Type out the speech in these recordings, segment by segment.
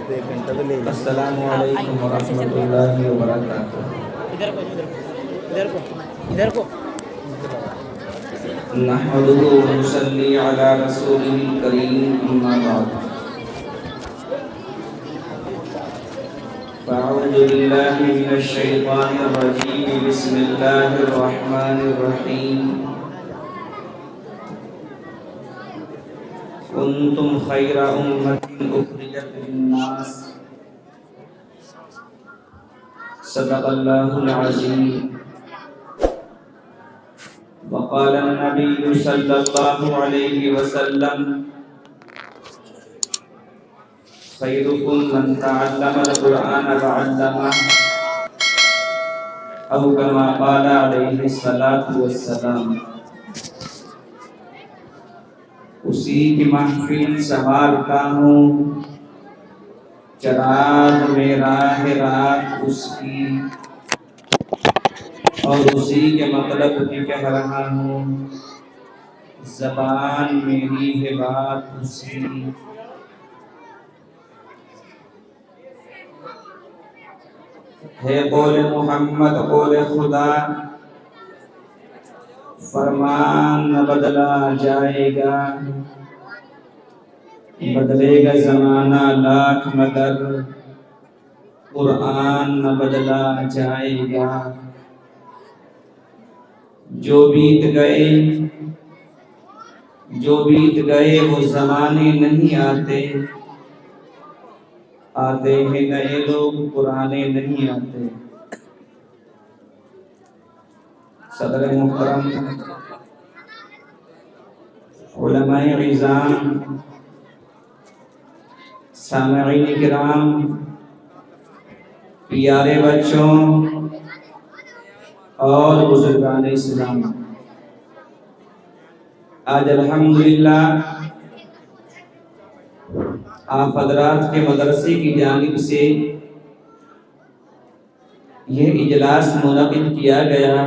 السلام علیکم ورحمۃ اللہ وبرکاتہ۔ ادھر کو نحمده ونصلي على رسوله الكريم اما بعد فاعوذ بالله من الشيطان الرجيم بسم الله الرحمن الرحيم كنتم خير أمة أخرجت للناس صدق الله العظيم وقال النبي صلى الله عليه وسلم خيركم من تعلم القرآن وعلمه أو كما قال عليه الصلاة والسلام۔ اسی کی محفل سنوارتا ہوں، چراغ میں راہ رات اس کی، اور اسی کے مطلب بھی کہہ رہا ہوں، زبان میری ہے بات اس کی۔ ہے قول محمد قول خدا، فرمان نہ بدلا جائے گا، بدلے گا زمانہ لاکھ مگر قرآن نہ بدلا جائے گا۔ جو بیت گئے وہ زمانے نہیں آتے، آتے ہیں نئے لوگ پرانے نہیں آتے۔ صدر محترم، علماء عظام، سامعین کرام، پیارے بچوں اور بزرگان اسلام، آج الحمدللہ آپ حضرات کے مدرسے کی جانب سے یہ اجلاس منعقد کیا گیا،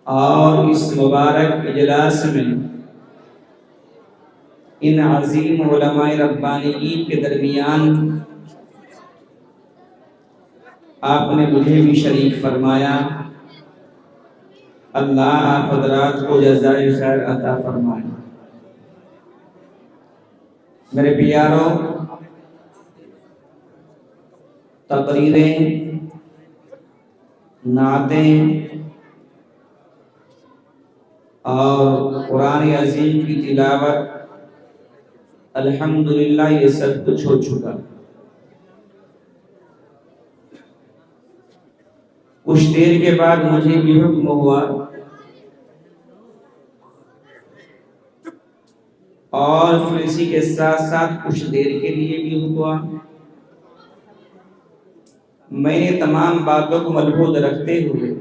اور اس مبارک اجلاس میں ان عظیم علماء ربانیین کے درمیان آپ نے مجھے بھی شریک فرمایا۔ اللہ آپ حضرات کو جزائے خیر عطا فرمائے۔ میرے پیاروں، تقریریں، نعتیں اور قرآن عظیم کی تلاوت الحمدللہ یہ سب کچھ ہو چکا۔ کچھ دیر کے بعد مجھے بھی حکم ہوا اور پھر اسی کے ساتھ ساتھ کچھ دیر کے لیے بھی ہوا۔ میں نے تمام باتوں کو ملحوظ رکھتے ہوئے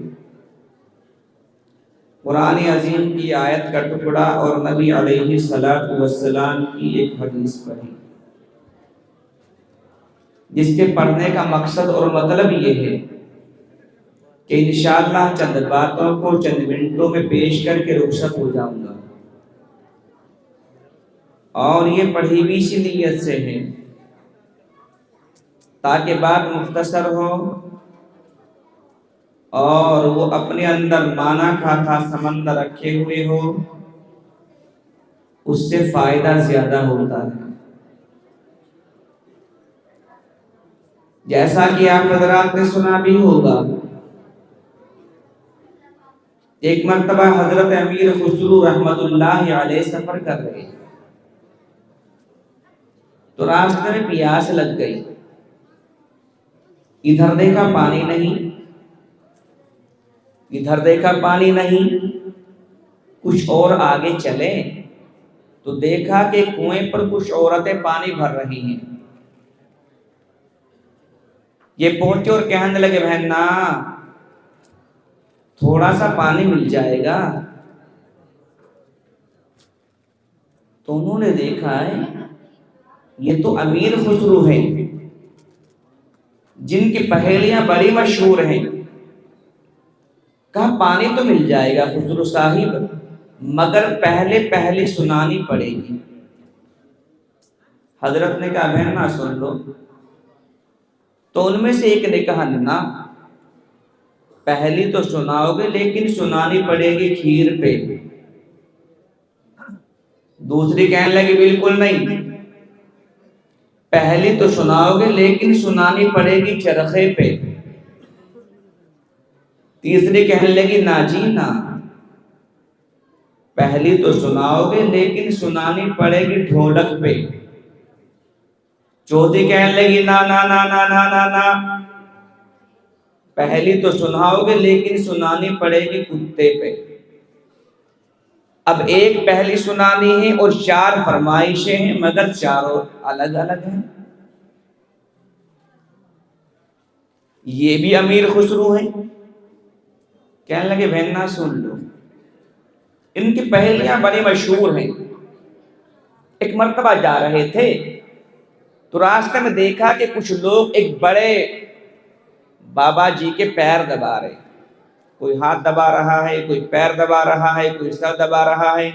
قرآن عظیم کی آیت کا ٹکڑا اور نبی علیہ السلام کی ایک حدیث پڑھی، جس کے پڑھنے کا مقصد اور مطلب یہ ہے کہ انشاءاللہ چند باتوں کو چند منٹوں میں پیش کر کے رخصت ہو جاؤں گا، اور یہ پڑھی بھی اسی نیت سے ہے تاکہ بات مختصر ہو اور وہ اپنے اندر معنی کھاتا سمندر رکھے ہوئے ہو، اس سے فائدہ زیادہ ہوتا ہے۔ جیسا کہ آپ حضرات نے سنا بھی ہوگا، ایک مرتبہ حضرت امیر خسرو رحمت اللہ علیہ سفر کر رہے تو راستے میں پیاس لگ گئی، ادھر دیکھا پانی نہیں، ادھر دیکھا پانی نہیں، کچھ اور آگے چلے تو دیکھا کہ کنویں پر کچھ عورتیں پانی بھر رہی ہیں۔ یہ پہنچے اور کہنے لگے بہنا تھوڑا سا پانی مل جائے گا؟ تو انہوں نے دیکھا ہے یہ تو امیر خسرو ہیں جن کی پہیلیاں بڑی مشہور ہیں، کہا پانی تو مل جائے گا خسرو صاحب، مگر پہلے سنانی پڑے گی۔ حضرت نے کہا بہن نہ سن لو. تو ان میں سے ایک نے کہا نہ، پہلی تو سناؤ گے لیکن سنانی پڑے گی کھیر پہ. دوسری کہنے لگی بالکل نہیں، پہلی تو سناؤ گے لیکن سنانی پڑے گی چرخے پہ. تیسری کہنے لگی نا جی نا، پہلی تو سناؤ گے لیکن سنانی پڑے گی ڈھولک پہ. چوتھی کہنے لگی نا نا نا نا نا نا نا، پہلی تو سناؤ گے لیکن سنانی پڑے گی کتے پہ. اب ایک پہلی سنانی ہے اور 4 فرمائشیں ہیں، مگر چاروں الگ الگ ہیں. یہ بھی امیر خسرو ہیں. کہنے لگے بہن نہ سن لو، ان کی پہلیاں بڑی مشہور ہیں. ایک مرتبہ جا رہے تھے تو راستے میں دیکھا کہ کچھ لوگ ایک بڑے بابا جی کے پیر دبا رہے. کوئی ہاتھ دبا رہا ہے، کوئی پیر دبا رہا ہے، کوئی سر دبا رہا ہے.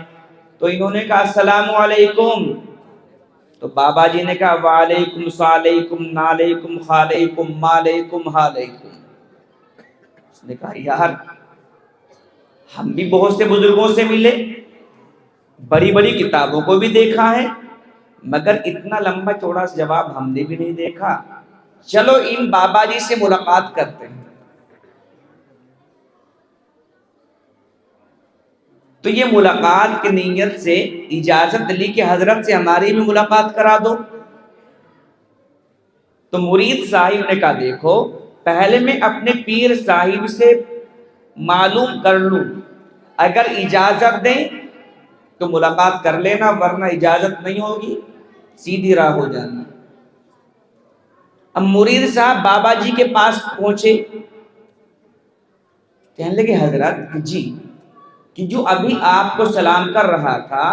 تو انہوں نے کہا السلام علیکم. تو بابا جی نے کہا وعلیکم سالیکم نالیکم خالیکم مالیکم حالیکم. اس نے کہا یار ہم بھی بہت سے بزرگوں سے ملے، بڑی بڑی کتابوں کو بھی دیکھا ہے، مگر اتنا لمبا چوڑا جواب ہم نے بھی نہیں دیکھا. چلو ان بابا جی سے ملاقات کرتے ہیں. تو یہ ملاقات کی نیت سے اجازت لی کہ حضرت سے ہماری بھی ملاقات کرا دو. تو مرید صاحب نے کہا دیکھو پہلے میں اپنے پیر صاحب سے معلوم کر لوں، اگر اجازت دیں تو ملاقات کر لینا، ورنہ اجازت نہیں ہوگی سیدھی راہ ہو جانا. اب مرید صاحب بابا جی کے پاس پہنچے. کہنے لگے حضرت جی کہ جو ابھی آپ کو سلام کر رہا تھا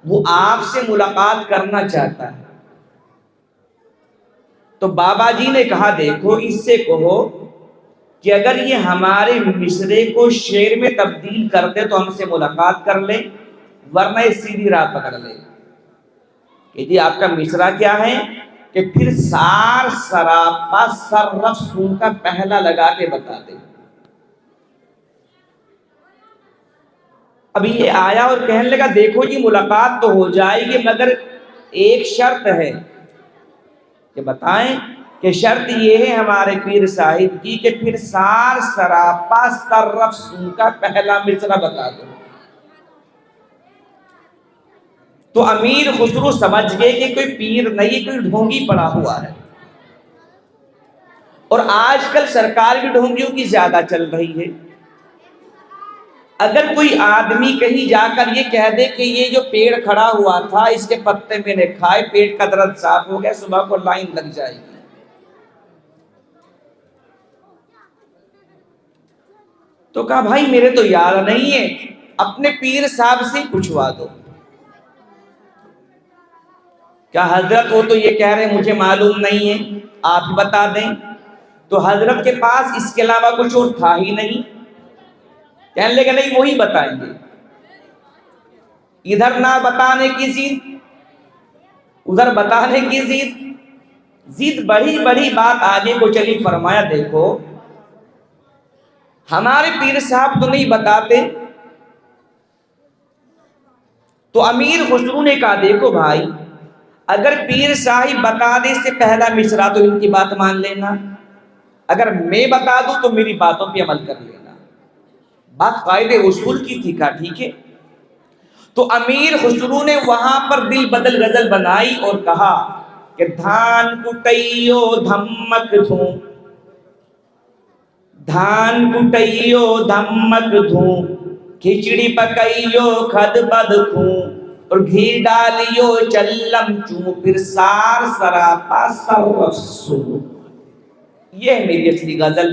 وہ آپ سے ملاقات کرنا چاہتا ہے. تو بابا جی نے کہا دیکھو اس سے کہو کہ اگر یہ ہمارے مصرے کو شعر میں تبدیل کر دے تو ہم سے ملاقات کر لے، ورنہ یہ سیدھی راہ پکڑ لے. کہ جی آپ کا مصرع کیا ہے؟ کہ پھر سار سراپا سر رف سون کا پہلا لگا کے بتا دے. ابھی یہ آیا اور کہنے لگا دیکھو جی ملاقات تو ہو جائے گی مگر ایک شرط ہے. کہ بتائیں؟ کہ شرط یہ ہے ہمارے پیر صاحب کی کہ پھر سار سراپا سر رف سون کا پہلا مصرع بتا دو. تو امیر خسرو سمجھ گئے کہ کوئی پیر نہیں، کوئی ڈھونگی پڑا ہوا ہے. اور آج کل سرکار بھی ڈھونگیوں کی زیادہ چل رہی ہے. اگر کوئی آدمی کہیں جا کر یہ کہہ دے کہ یہ جو پیڑ کھڑا ہوا تھا اس کے پتے میں نے کھائے، پیٹ کا درد صاف ہو گیا، صبح کو لائن لگ جائے گی. تو کہا بھائی میرے تو یاد نہیں ہے، اپنے پیر صاحب سے پوچھوا دو. کیا حضرت وہ تو یہ کہہ رہے مجھے معلوم نہیں ہے، آپ بتا دیں. تو حضرت کے پاس اس کے علاوہ کچھ اور تھا ہی نہیں. کہنے لگے نہیں وہی بتائیں گے. ادھر نہ بتانے کی ضد، ادھر بتانے کی ضد بڑی بڑی بات آگے کو چلی. فرمایا دیکھو ہمارے پیر صاحب تو نہیں بتاتے. تو امیر خسرو نے کہا دیکھو بھائی اگر پیر صاحب بتا دے سے پہلا مصرع تو ان کی بات مان لینا، اگر میں بتا دوں تو میری باتوں پہ عمل کر لینا. بات قاعدے اصول کی تھی. کہا ٹھیک ہے. تو امیر خسرو نے وہاں پر دل بدل غزل بنائی اور کہا کہ دھان کٹیو دھمک دھوں، دھان کٹیو دھمک دھوں، کھچڑی پکائیو کھد بد خوں، اور گھی ڈالیو چلم چوں، پھر سار سراپا سر رسو. یہ ہے میری اصلی غزل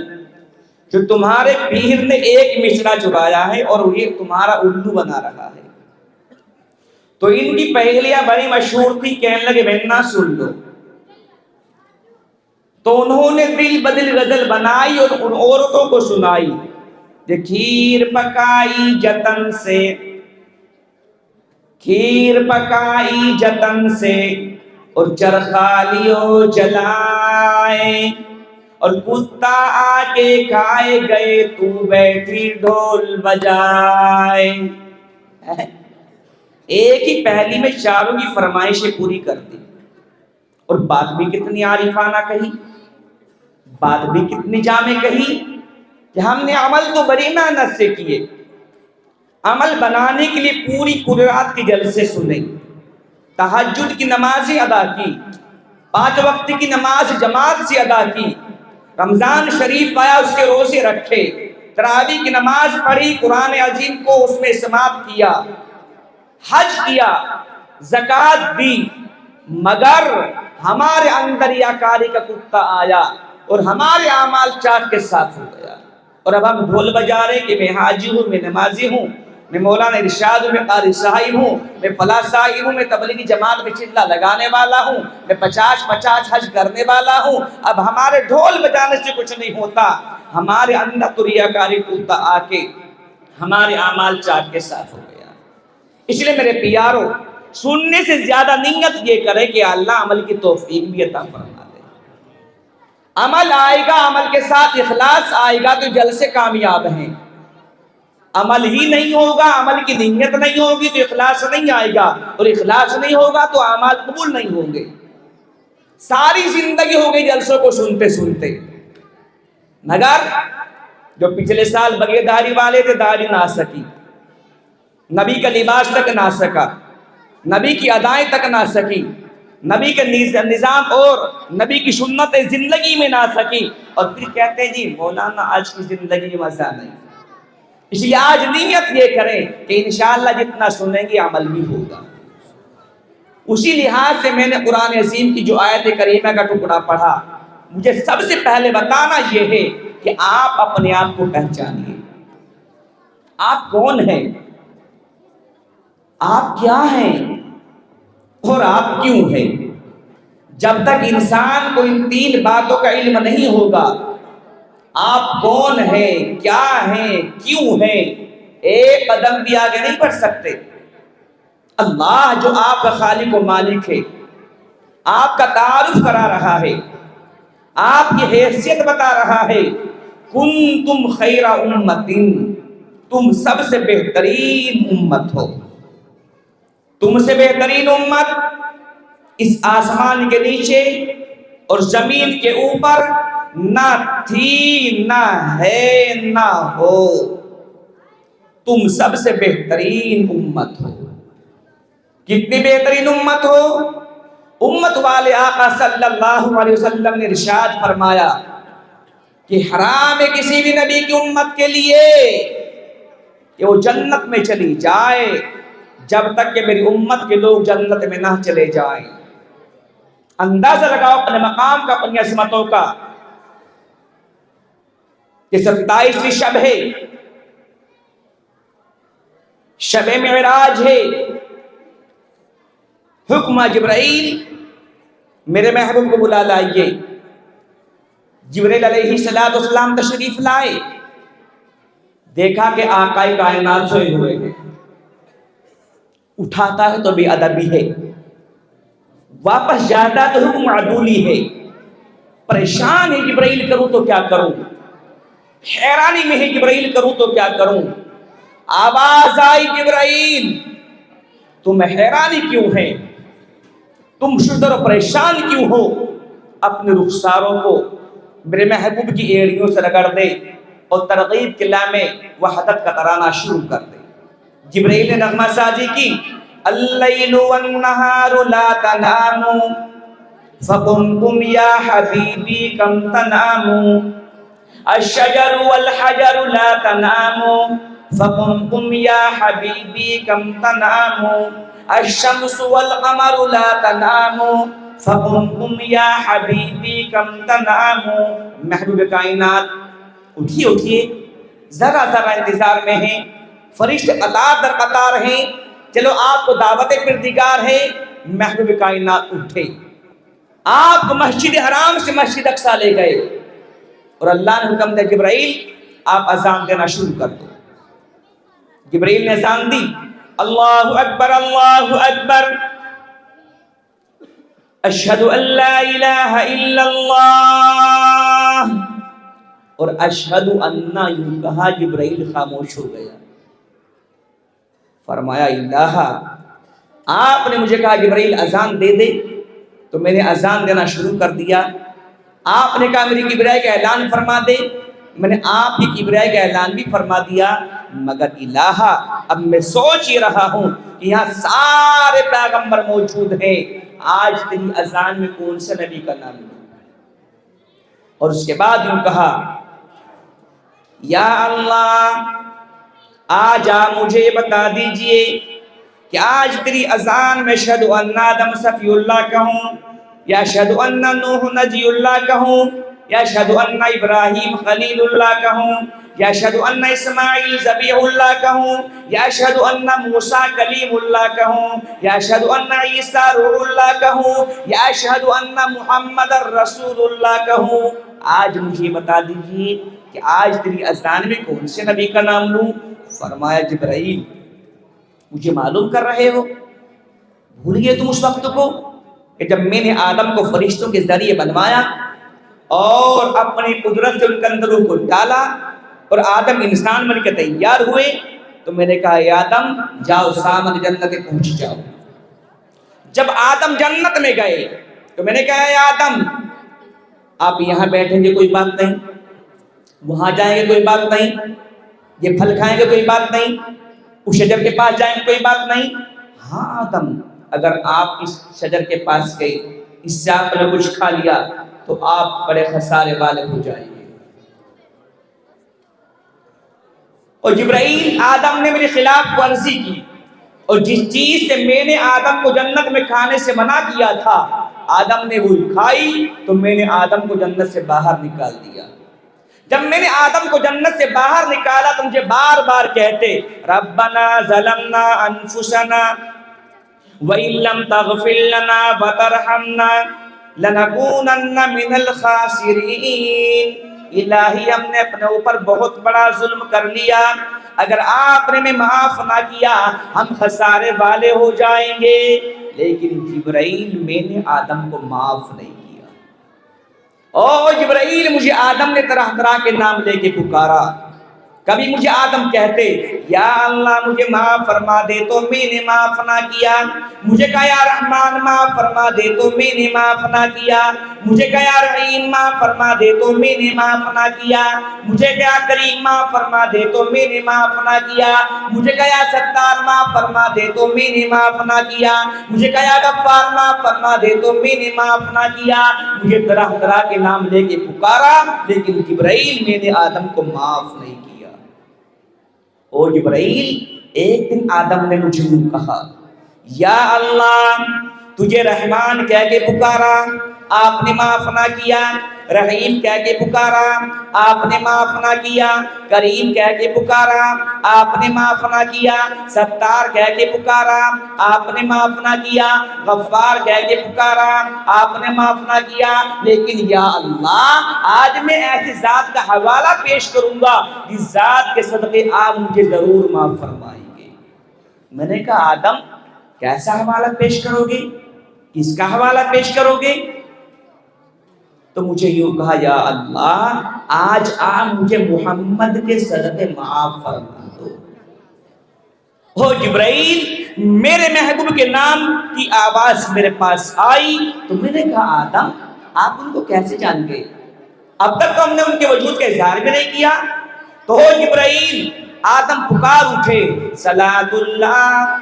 جو تمہارے پیر نے ایک مصرع چرایا ہے اور یہ تمہارا الو بنا رہا ہے. تو ان کی پہلیاں بڑی مشہور تھی. کہنے لگے بہنا سن لو. تو انہوں نے دل بدل غزل بنائی اور ان عورتوں کو سنائی. کھیر پکائی جتن سے، کھیر پکائی جتن سے، اور چرخالیوں جلائے اور کتا آ کے کھائے گئے تو بیٹھی ڈھول بجائے۔ ایک ہی پہلی میں چاروں کی فرمائشیں پوری کر دی، اور بات بھی کتنی عارفانہ کہی، بات بھی کتنی جامع کہی کہ ہم نے عمل تو بڑی محنت سے کیے، عمل بنانے کے لیے پوری رات کے جلسے سنے، تہجد کی نمازیں ادا کی، 5 وقت کی نماز جماعت سے ادا کی، رمضان شریف آیا اس کے روزے رکھے، تراویح کی نماز پڑھی، قرآن عظیم کو اس میں سماعت کیا، حج کیا، زکوٰۃ دی، مگر ہمارے اندر یا کاری کا کتا آیا اور ہمارے اعمال چاٹ کے ساتھ ہو گیا، اور اب ہم ڈھول بجا رہے کہ میں حاجی ہوں، میں نمازی ہوں، میں مولانا ارشاد ہوں، میں قاری صاحب ہوں، میں فلاں صاحب ہوں، میں تبلیغی جماعت میں چلہ لگانے والا ہوں، میں 50 حج کرنے والا ہوں۔ اب ہمارے ڈھول بجانے سے کچھ نہیں ہوتا، ہمارے اندر تو ریاکاری کتا آ کے ہمارے اعمال چاٹ کے ساتھ ہو گیا۔ اس لیے میرے پیارو، سننے سے زیادہ نیت یہ کرے کہ اللہ عمل کی توفیق بھی عطا فرما دے۔ عمل آئے گا، عمل کے ساتھ اخلاص آئے گا تو جلسے کامیاب ہیں۔ عمل ہی نہیں ہوگا، عمل کی نیت نہیں ہوگی تو اخلاص نہیں آئے گا، اور اخلاص نہیں ہوگا تو اعمال قبول نہیں ہوں گے۔ ساری زندگی ہو گئی جلسوں کو سنتے سنتے، مگر جو پچھلے سال بغیر داڑھی والے تھے داڑھی نہ سکی، نبی کا لباس تک نہ سکا، نبی کی ادائیں تک نہ سکی، نبی کے نظام اور نبی کی سنت زندگی میں نہ سکی، اور پھر کہتے ہیں جی مولانا آج کی زندگی میں مزہ نہیں۔ اس لیے آج نیت یہ کریں کہ انشاءاللہ جتنا سنیں گے عمل بھی ہوگا۔ اسی لحاظ سے میں نے قرآن عظیم کی جو آیت کریمہ کا ٹکڑا پڑھا، مجھے سب سے پہلے بتانا یہ ہے کہ آپ اپنے آپ کو پہچانیے، آپ کون ہیں، آپ کیا ہیں اور آپ کیوں ہیں۔ جب تک انسان کو ان 3 باتوں کا علم نہیں ہوگا، آپ کون ہیں، کیا ہیں، کیوں ہیں، ایک قدم بھی آگے نہیں بڑھ سکتے۔ اللہ جو آپ کا خالق و مالک ہے، آپ کا تعارف کرا رہا ہے، آپ کی حیثیت بتا رہا ہے، کنتم خیر امت، تم سب سے بہترین امت ہو۔ تم سے بہترین امت اس آسمان کے نیچے اور زمین کے اوپر نہ تھی، نہ ہے، نہ ہو۔ تم سب سے بہترین امت ہو۔ کتنی بہترین امت ہو؟ امت والے آقا صلی اللہ علیہ وسلم نے ارشاد فرمایا کہ حرام ہے کسی بھی نبی کی امت کے لیے کہ وہ جنت میں چلی جائے جب تک کہ میری امت کے لوگ جنت میں نہ چلے جائیں۔ اندازہ لگاؤ اپنے مقام کا، اپنی عظمتوں کا، کہ 27ویں شب ہے، شب معراج ہے، حکم جبرائیل میرے محبوب کو بلا لائیے۔ جبرائیل علیہ السلام تشریف لائے، دیکھا کہ آقا کائنات سوئے ہوئے ہیں، اٹھاتا ہے تو بے ادبی ہے، واپس جاتا تو حکم عدولی ہے۔ پریشان ہے جبرائیل، کروں تو کیا کروں، حیرانی میں ہے جبرائیل، کروں تو کیا کروں۔ آواز آئی جبرائیل تم حیرانی کیوں ہے، تم شدر و پریشان کیوں ہو، اپنے رخساروں کو میرے محبوب کی ایڑیوں سے رگڑ دے اور ترغیب کے لامے وحدت کا ترانہ شروع کر دے۔ جبرائیل نے نغمہ سازی کی، اللیل والنہار لا تنام فقم یا حبیبی کم تنام، الشجر والحجر لا تنام فقم یا حبیبی کم تنام، الشمس والقمر لا تنام فقم یا حبیبی کم تنام۔ محبوب کائنات اٹھیے اٹھیے، ذرا ذرا انتظار میں ہیں، فرشتے قطار در قطار ہیں، چلو آپ کو دعوت پردگار ہے۔ محبوب کائنات اٹھے، آپ کو مسجد حرام سے مسجد اقصی لے گئے، اور اللہ نے حکم دیا جبرائیل آپ اذان دینا شروع کر دو۔ جبرائیل نے اذان دی، اللہ اکبر اللہ اکبر، اشہد ان لا الہ الا اللہ، اور اشہد ان، یوں کہا جبرائیل خاموش ہو گیا۔ فرمایا الہ، آپ نے مجھے کہا جبرائیل اذان دے دے، تو میں نے اذان دینا شروع کر دیا۔ آپ نے کہا میری کبریائی کا اعلان فرما دے، میں نے آپ کی کبریائی کا اعلان بھی فرما دیا۔ مگر الہ، اب میں سوچ ہی رہا ہوں کہ یہاں سارے پیغمبر موجود ہیں، آج تیری اذان میں کون سے نبی کا نام لوں؟ اور اس کے بعد یوں کہا یا اللہ، آج آپ مجھے بتا دیجئے کہ آج تیری اذان میں اشہد ان آدم صفی اللہ کہوں، یا اشہد ان نوح نجی اللہ کہوں، یا اشہد ان ابراہیم خلیل اللہ کہوں، یا اشہد ان اسماعیل ذبیح اللہ کہوں، یا اشہد ان موسیٰ کلیم اللہ کہوں، یا اشہد ان عیسیٰ روح اللہ کہوں، یا اشہد ان محمد رسول اللہ کہوں۔ آج مجھے بتا دیجئے کہ آج تیری اذان میں کون سے نبی کا نام لوں؟ فرمایا جبرائیل، مجھے معلوم کر رہے ہو؟ بھول گئے تم اس وقت کو کہ جب میں نے آدم کو فرشتوں کے ذریعے بنوایا اور اپنی قدرت سے ان کے اندر روح کو ڈالا اور آدم انسان بن کے تیار ہوئے، تو میں نے کہا اے آدم جاؤ سامنے جنت پہنچ جاؤ۔ جب آدم جنت میں گئے تو میں نے کہا اے آدم، آپ یہاں بیٹھیں گے کوئی بات نہیں، وہاں جائیں گے کوئی بات نہیں، یہ پھل کھائیں گے کوئی بات نہیں، اس شجر کے پاس جائیں گے کوئی بات نہیں۔ ہاں آدم، اگر آپ اس شجر کے پاس گئے، اس سے آپ نے کچھ کھا لیا تو آپ بڑے خسارے والے ہو جائیں گے۔ اور جبرائیل، آدم نے میری خلاف ورزی کی، اور جس چیز سے میں نے آدم کو جنت میں کھانے سے منع کیا تھا، آدم نے وہ کھائی تو میں نے آدم کو جنت سے باہر نکال دیا۔ جب میں نے آدم کو جنت سے باہر نکالا تو مجھے بار بار کہتے ربنا ظلمنا انفسنا وَإِن لَّمْ تَغْفِرْ لَنَا وَتَرْحَمْنَا لَنَكُونَنَّ مِنَ الْخَاسِرِينَ۔ الہی، ہم نے اپنے اوپر بہت بڑا ظلم کر لیا، اگر آپ نے ہمیں معاف نہ کیا ہم خسارے والے ہو جائیں گے۔ لیکن جبرائیل، میں نے آدم کو معاف نہیں کیا۔ او جبرائیل، مجھے آدم نے طرح طرح کے نام لے کے پکارا۔ کبھی مجھے آدم کہتے یا اللہ مجھے معاف فرما دے تو میں نے معاف نہ کیا، مجھے کہا یا رحمان معاف فرما دے تو میں نے معاف نہ کیا، مجھے کہا یا رحیم معاف فرما دے تو میں نے معاف نہ کیا، مجھے کہا کریم معاف فرما دے تو میں نے معاف نہ کیا، مجھے کہا یا ستار معاف فرما دے تو میں نے معاف نہ کیا، مجھے کہا یا غفار معاف فرما دے تو میں نے معاف نہ کیا۔ مجھے طرح طرح کے نام لے کے پکارا، لیکن جبرائیل، میں نے آدم کو معاف نہیں کیا۔ او جبرائیل، ایک دن آدم نے مجھے کہا یا اللہ، تجھے رحمان کہہ کے پکارا، آپ نے معاف نہ کیا، رحیم کہہ کے پکارا، آپ نے معاف نہ کیا، کریم کہہ کے پکارا، آپ نے معاف نہ کیا، ستار کہہ کے پکارا، آپ نے معاف نہ کیا، غفار کہہ کے پکارا، آپ نے معاف نہ کیا، لیکن یا اللہ، آج میں ایسی ذات کا حوالہ پیش کروں گا جس ذات کے صدقے آپ مجھے ضرور معاف فرمائیں گے۔ میں نے کہا آدم، کیسا حوالہ پیش کرو گے؟ کس کا حوالہ پیش کرو گے؟ تو مجھے یوں کہا یا اللہ، آج آپ مجھے محمد کے صدقے معاف فرما دو۔ ہو جبرائیل، میرے محبوب کے نام کی آواز میرے پاس آئی تو میں نے کہا آدم، آپ ان کو کیسے جان گئے؟ اب تک تو ہم نے ان کے وجود کا اظہار بھی نہیں کیا۔ تو ہو جبرائیل، آدم پکار اٹھے صلاۃ اللہ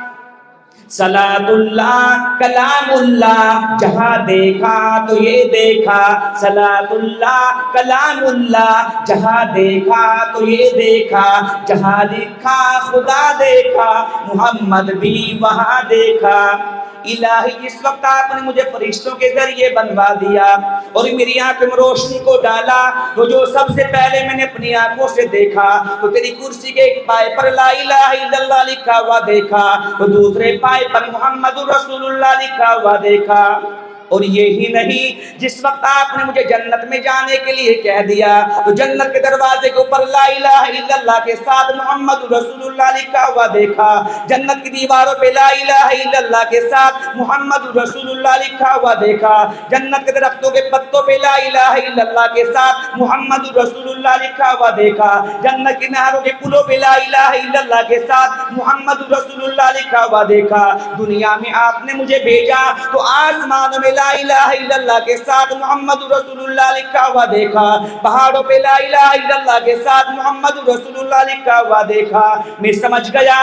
صلاۃ اللہ کلام اللہ، جہاں دیکھا تو یہ دیکھا، صلاۃ اللہ کلام اللہ، جہاں دیکھا تو یہ دیکھا، جہاں لکھا خدا دیکھا، محمد بھی وہاں دیکھا۔ الہی، جس وقت آپ نے مجھے فرشتوں کے ذریعے بنوا دیا اور میری آنکھ میں روشنی کو ڈالا، تو جو سب سے پہلے میں نے اپنی آنکھوں سے دیکھا تو تیری کرسی کے ایک پائے پر لا الہ الا اللہ لکھا ہوا دیکھا، تو دوسرے پائے پر محمد رسول اللہ لکھا ہوا دیکھا۔ اور یہی نہیں، جس وقت آپ نے مجھے جنت میں جانے کے لیے کہہ دیا تو جنت کے دروازے کے اوپر لا الہ الا اللہ کے ساتھ محمد رسول اللہ لکھا ہوا دیکھا، جنت کی دیواروں پہ لا الہ الا اللہ کے ساتھ محمد رسول اللہ لکھا ہوا دیکھا، جنت کے درختوں کے پتوں پہ لا الہ الا اللہ کے ساتھ محمد رسول اللہ لکھا ہوا دیکھا، جنت کی نہروں کے پلوں پہ لا الہ الا اللہ کے ساتھ محمد رسول اللہ لکھا ہوا دیکھا۔ دنیا میں آپ نے مجھے بھیجا تو آسمانوں میں لا الہ الا اللہ کے ساتھ محمد رسول اللہ لکھا ہوا دیکھا، پہاڑوں پہ لا الہ الا اللہ کے ساتھ محمد رسول اللہ لکھا ہوا دیکھا۔ میں سمجھ گیا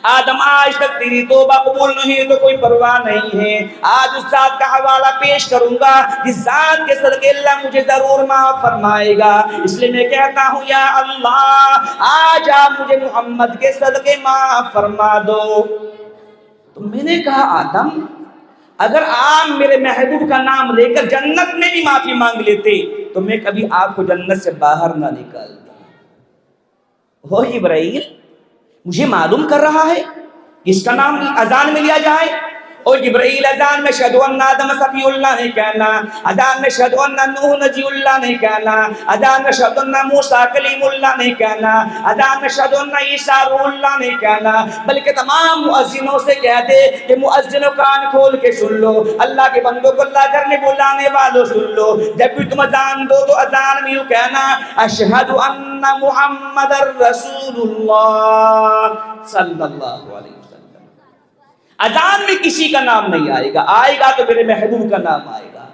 آدم آج تک تیری توبہ قبول نہیں تو کوئی پرواہ نہیں ہے، آج اس ذات کا حوالہ پیش کروں گا جس ذات کے صدقے اللہ مجھے ضرور معاف فرمائے گا، اس لیے میں کہتا ہوں یا اللہ آج آپ مجھے محمد کے صدقے معاف فرما دو۔ تو میں نے کہا آدم اگر آپ میرے محبوب کا نام لے کر جنت میں بھی معافی مانگ لیتے تو میں کبھی آپ کو جنت سے باہر نہ نکالتا۔ ہو جبرائیل مجھے معلوم کر رہا ہے اس کا نام اذان میں لیا جائے، اور جبرائیل اذان میں اشہد ان آدم صفی اللہ نہیں کہنا، اذان میں اشہد ان نوح نجی اللہ نہیں کہنا، اذان میں اشہد ان موسیٰ کلیم اللہ نہیں کہنا، اذان میں اشہد ان عیسیٰ روح اللہ نہیں کہنا، بلکہ تمام مؤذنوں سے کہہ دے کہ مؤذنوں کان کھول کے سن لو، اللہ کے بندوں کو اللہ کرنے بلانے والوں سن لو، جب بھی تم اذان دو تو اذان میں یوں کہنا اشہد ان محمد رسول اللہ صلی اللہ علیہ وسلم۔ اذان میں کسی کا نام نہیں آئے گا، آئے گا تو میرے محبوب کا نام آئے گا۔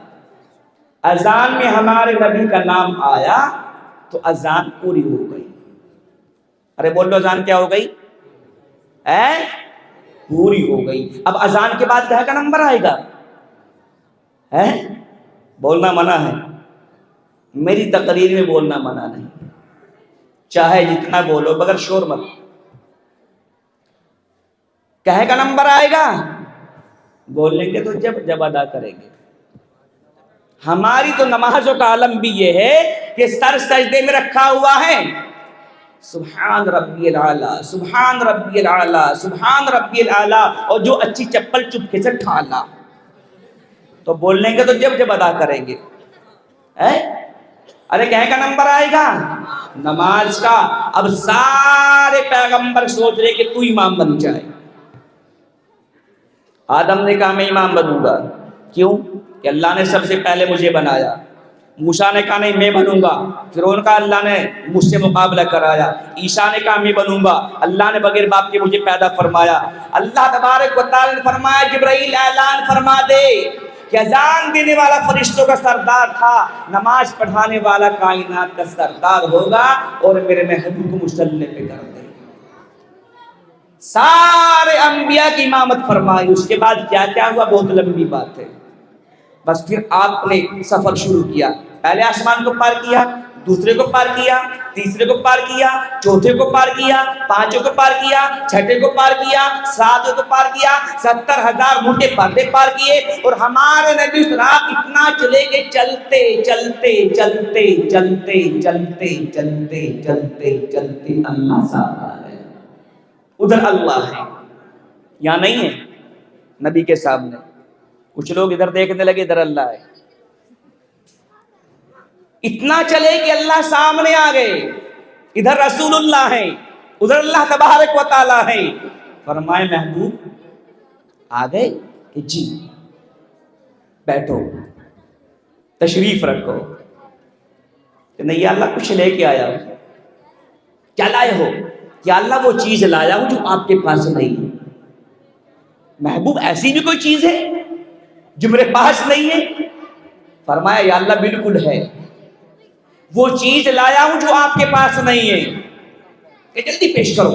اذان میں ہمارے نبی کا نام آیا تو اذان پوری ہو گئی۔ ارے بول لو اذان کیا ہو گئی؟ پوری ہو گئی۔ اب اذان کے بعد کیا کا نمبر آئے گا؟ بولنا منع ہے، میری تقریر میں بولنا منع نہیں، چاہے جتنا بولو مگر شور مت۔ کہے کا نمبر آئے گا؟ بولیں گے تو جب ادا کریں گے۔ ہماری تو نمازوں کا عالم بھی یہ ہے کہ سر سجدے میں رکھا ہوا ہے، سبحان ربی العالی سبحان ربی العالی سبحان ربی العالی، اور جو اچھی چپل چپکے سے ڈھالا تو بول لیں گے تو جب ادا کریں گے۔ ارے کہے کا نمبر آئے گا نماز کا۔ اب سارے پیغمبر سوچ رہے کہ تو امام بن جائے۔ آدم نے کہا میں امام بنوں گا، کیوں کہ اللہ نے سب سے پہلے مجھے بنایا۔ موسیٰ نے کہا نہیں میں بنوں گا، فرعون کا اللہ نے مجھ سے مقابلہ کرایا۔ عیسیٰ نے کہا میں بنوں گا، اللہ نے بغیر باپ کے مجھے پیدا فرمایا۔ اللہ تبارک و تعالی نے فرمایا جبرائیل اعلان فرما دے کہ اذان دینے والا فرشتوں کا سردار تھا، نماز پڑھانے والا کائنات کا سردار ہوگا، اور میرے محبوب کو مصلی پہ کر دے۔ سارے انبیاء کی امامت فرمائی۔ اس کے بعد کیا کیا ہوا بہت لمبی بات ہے، بس پھر آپ نے سفر شروع کیا۔ پہلے آسمان کو پار کیا، دوسرے کو پار کیا، تیسرے کو پار کیا، چوتھے کو پار کیا، پانچوں کو پار کیا، چھٹے کو پار کیا، ساتوں کو پار کیا، 70,000 موٹے پردے پار کیے، اور ہمارے نبی اس رات اتنا چلے کہ چلتے چلتے چلتے چلتے چلتے چلتے چلتے چلتے اللہ سامنے ہے، ادھر اللہ ہے، یہاں نہیں ہے نبی کے سامنے۔ کچھ لوگ ادھر دیکھنے لگے ادھر اللہ ہے، اتنا چلے کہ اللہ سامنے آ گئے، ادھر رسول اللہ ہے، ادھر اللہ تبارک و تعالی ہے۔ فرمائے محبوب آ گئے کہ جی بیٹھو تشریف رکھو، کہ نہیں یا اللہ کچھ لے کے آیا ہو۔ کیا لائے ہو؟ یا اللہ وہ چیز لایا ہوں جو آپ کے پاس نہیں ہے۔ محبوب ایسی بھی کوئی چیز ہے جو میرے پاس نہیں ہے؟ فرمایا یا اللہ بالکل ہے، وہ چیز لایا ہوں جو آپ کے پاس نہیں ہے، کہ جلدی پیش کرو،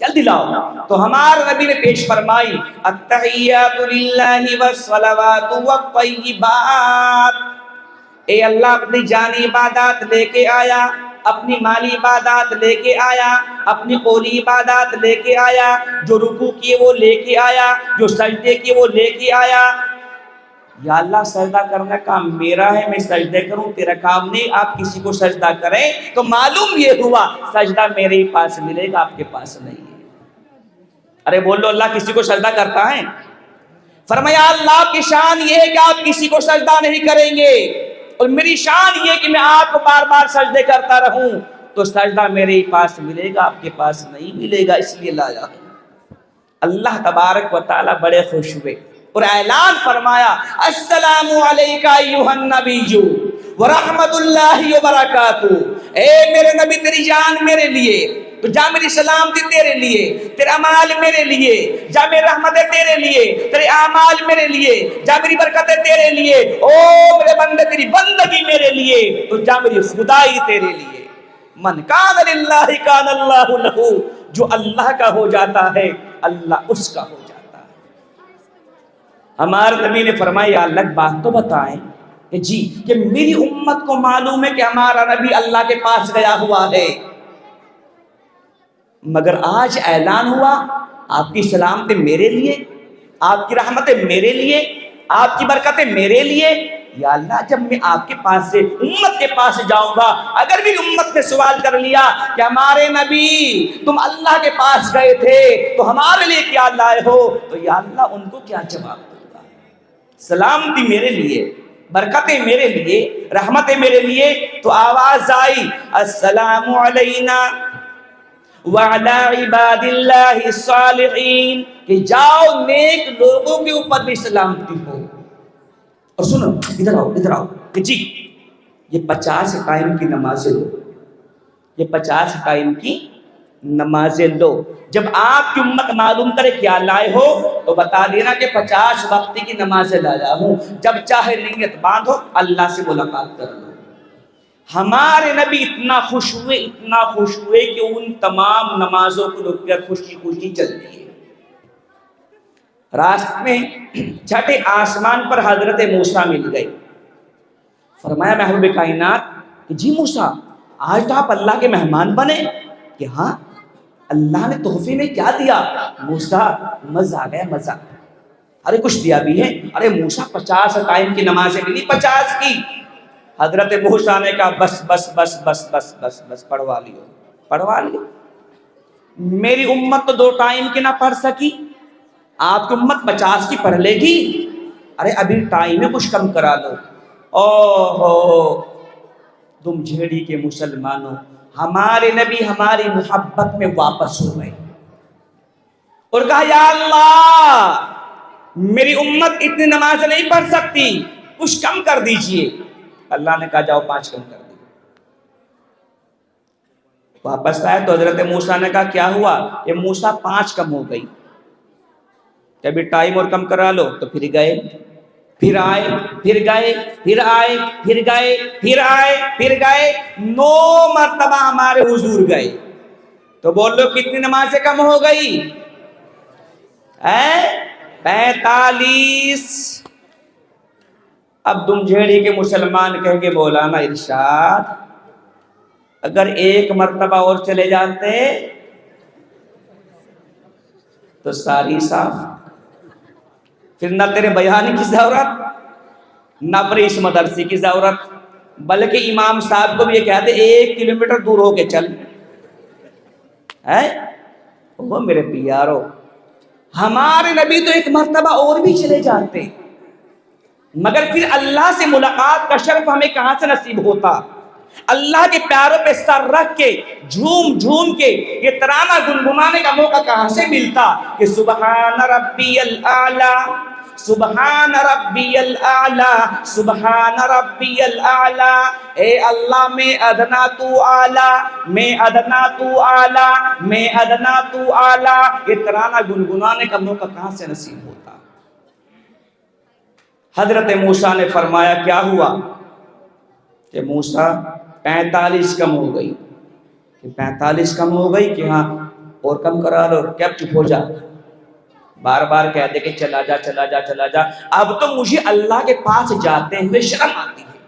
جلدی لاؤ۔ تو ہمارے نبی نے پیش فرمائی التحیات للہ والصلوات والطیبات۔ اے اللہ اپنی جانی عبادات لے کے آیا، اپنی مالی عبادات لے کے آیا، اپنی قولی عبادات لے کے آیا، جو رکوع کیے وہ لے کے آیا، جو سجدے کیے وہ لے کے آیا۔ یا اللہ سجدہ کرنا کام میرا ہے، میں سجدے کروں، تیرا کام نہیں۔ آپ کسی کو سجدہ کریں تو معلوم یہ ہوا سجدہ میرے ہی پاس ملے گا، آپ کے پاس نہیں ہے۔ ارے بول لو اللہ کسی کو سجدہ کرتا ہے؟ فرمایا اللہ کی شان یہ ہے کہ آپ کسی کو سجدہ نہیں کریں گے، اور میری شان یہ کہ میں آپ کو بار بار سجدے کرتا رہوں، تو سجدہ میرے پاس ملے گا، آپ کے پاس نہیں ملے گا، اس لیے لایا ہوں۔ اللہ تبارک و تعالی بڑے خوش ہوئے اور اعلان فرمایا السلام علیکہ ایھا النبی ورحمۃ اللہ وبرکاتہ۔ اے میرے نبی، تیری جان میرے لیے، تو جا میری سلامتی تیرے لیے، تیرے اعمال میرے لیے، جا میری رحمتیں تیرے لیے، تیرے اعمال میرے لیے، جا میری برکتیں تیرے لیے، او میرے بندے تیری بندگی میرے لیے، تو جا میری خدائی تیرے لیے۔ من کان للہ کان اللہ لہ، جو اللہ کا ہو جاتا ہے اللہ اس کا ہو جاتا ہے۔ ہمارے نبی نے فرمایا الگ بات تو بتائیں کہ جی کہ میری امت کو معلوم ہے کہ ہمارا نبی اللہ کے پاس گیا ہوا ہے، مگر آج اعلان ہوا آپ کی سلامتیں میرے لیے، آپ کی رحمتیں میرے لیے، آپ کی برکتیں میرے لیے۔ یا اللہ، جب میں آپ کے پاس سے امت کے پاس جاؤں گا، اگر میری امت نے سوال کر لیا کہ ہمارے نبی تم اللہ کے پاس گئے تھے تو ہمارے لیے کیا لائے ہو، تو یا اللہ ان کو کیا جواب دوں گا؟ سلامتی میرے لیے، برکتیں میرے لیے، رحمتیں میرے لیے۔ تو آواز آئی السلام علینا وعلی عباد اللہ الصالحین، کہ جاؤ نیک لوگوں کے اوپر بھی سلامتی ہو۔ اور سنو، ادھر آؤ کہ جی یہ 50 قائم کی نمازیں لو، یہ 50 قائم کی نمازیں لو۔ جب آپ کی امت معلوم کرے کیا لائے ہو تو بتا دینا کہ 50 وقت کی نمازیں لایا ہوں، جب چاہے نیت باندھو اللہ سے ملاقات کر لو۔ ہمارے نبی اتنا خوش ہوئے، اتنا خوش ہوئے کہ ان تمام نمازوں کو رک کر خوشی خوشی چل دیے۔ راستے میں چھٹے آسمان پر حضرت موسیٰ مل گئے۔ فرمایا محبوب کائنات کہ جی موسیٰ، آج تو آپ اللہ کے مہمان بنے؟ کہ ہاں، اللہ نے تحفے میں کیا دیا؟ موسیٰ مزہ آ گیا، مزہ۔ ارے کچھ دیا بھی ہے؟ ارے موسیٰ 50 قائم کی نمازیں ملی، 50 کی۔ حضرت موسیٰ نے کہا بس بس بس بس بس بس بس پڑھوا لیو، پڑھوا لیو۔ میری امت تو 2 ٹائم کی نہ پڑھ سکی، آپ کی امت 50 کی پڑھ لے گی؟ ارے ابھی ٹائم میں کچھ کم کرا لو۔ اوہو، تم جھیڑی کے مسلمانوں، ہمارے نبی ہماری محبت میں واپس ہو گئے اور کہا یا اللہ، میری امت اتنی نماز نہیں پڑھ سکتی، کچھ کم کر دیجئے۔ اللہ نے کہا جاؤ 5 کم کر دی۔ واپس آئے تو حضرت موسیٰ نے کہا کیا ہوا؟ کہ موسیٰ 5 کم ہو گئی۔ کبھی ٹائم اور کم کرا لو، تو پھر گئے، پھر آئے، پھر گئے، پھر آئے، پھر گئے، پھر آئے، پھر گئے، 9 مرتبہ ہمارے حضور گئے۔ تو بولو کتنی نمازیں کم ہو گئی؟ 45۔ اب تم جھیڑی کے مسلمان کہہ کے مولانا ارشاد، اگر 1 مرتبہ اور چلے جاتے تو ساری صاف، پھر نہ تیرے بیان کی ضرورت، نہ پر اس مدرسے کی ضرورت، بلکہ امام صاحب کو بھی یہ کہتے 1 کلومیٹر دور ہو کے چل ہے۔ وہ میرے پیارو، ہمارے نبی تو 1 مرتبہ اور بھی چلے جاتے، مگر پھر اللہ سے ملاقات کا شرف ہمیں کہاں سے نصیب ہوتا؟ اللہ کے پیاروں پہ سر رکھ کے جھوم جھوم کے یہ ترانہ گنگنانے کا موقع کہاں سے ملتا کہ سبحان ربی الاعلی، سبحان ربی الاعلی، سبحان ربی الاعلی، اے اللہ میں ادنا تو اعلی، میں ادنا تو اعلی، میں ادنا تو اعلی۔ یہ ترانہ گنگنانے کا موقع کہاں سے نصیب ہوتا؟ حضرت موسیٰ نے فرمایا کیا ہوا؟ کہ موسیٰ 45 کم ہو گئی، کہ 45 کم ہو گئی، کہ ہاں اور کم کرا لو۔ کیا چپ ہو جا؟ بار بار کہہ دے کہ چلا جا چلا جا چلا جا۔ اب تو مجھے اللہ کے پاس جاتے ہوئے شرم آتی ہے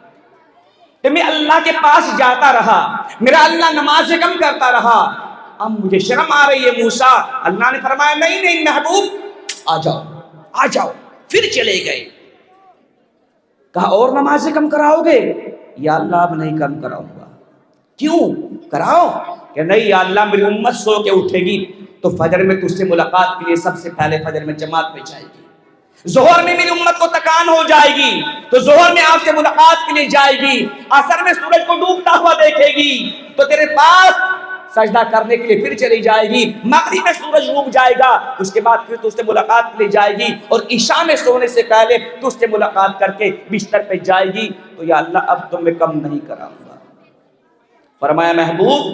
کہ میں اللہ کے پاس جاتا رہا، میرا اللہ نماز کم کرتا رہا، اب مجھے شرم آ رہی ہے موسیٰ۔ اللہ نے فرمایا نہیں نہیں محبوب، آ جاؤ آ جاؤ۔ پھر چلے گئے۔ کہا اور نمازیں کم کراؤ گے؟ یا اللہ اب نہیں کم کراؤں گا۔ کیوں؟ کراؤ۔ کہ نہیں یا اللہ، میری امت سو کے اٹھے گی تو فجر میں تجھ سے ملاقات کے لیے سب سے پہلے فجر میں جماعت میں جائے گی، ظہر میں میری امت کو تکان ہو جائے گی تو ظہر میں آپ سے ملاقات کے لیے جائے گی، عصر میں سورج کو ڈوبتا ہوا دیکھے گی تو تیرے پاس سجدہ کرنے کے لیے پھر چلی جائے گی، مغرب میں سورج ڈوب جائے گا اس کے بعد پھر تو اس سے ملاقات کے لیے جائے گی، اور عشاء میں سونے سے پہلے تو اس سے ملاقات کر کے بستر پہ جائے گی، تو یا اللہ اب تو میں کم نہیں کراؤں گا۔ فرمایا محبوب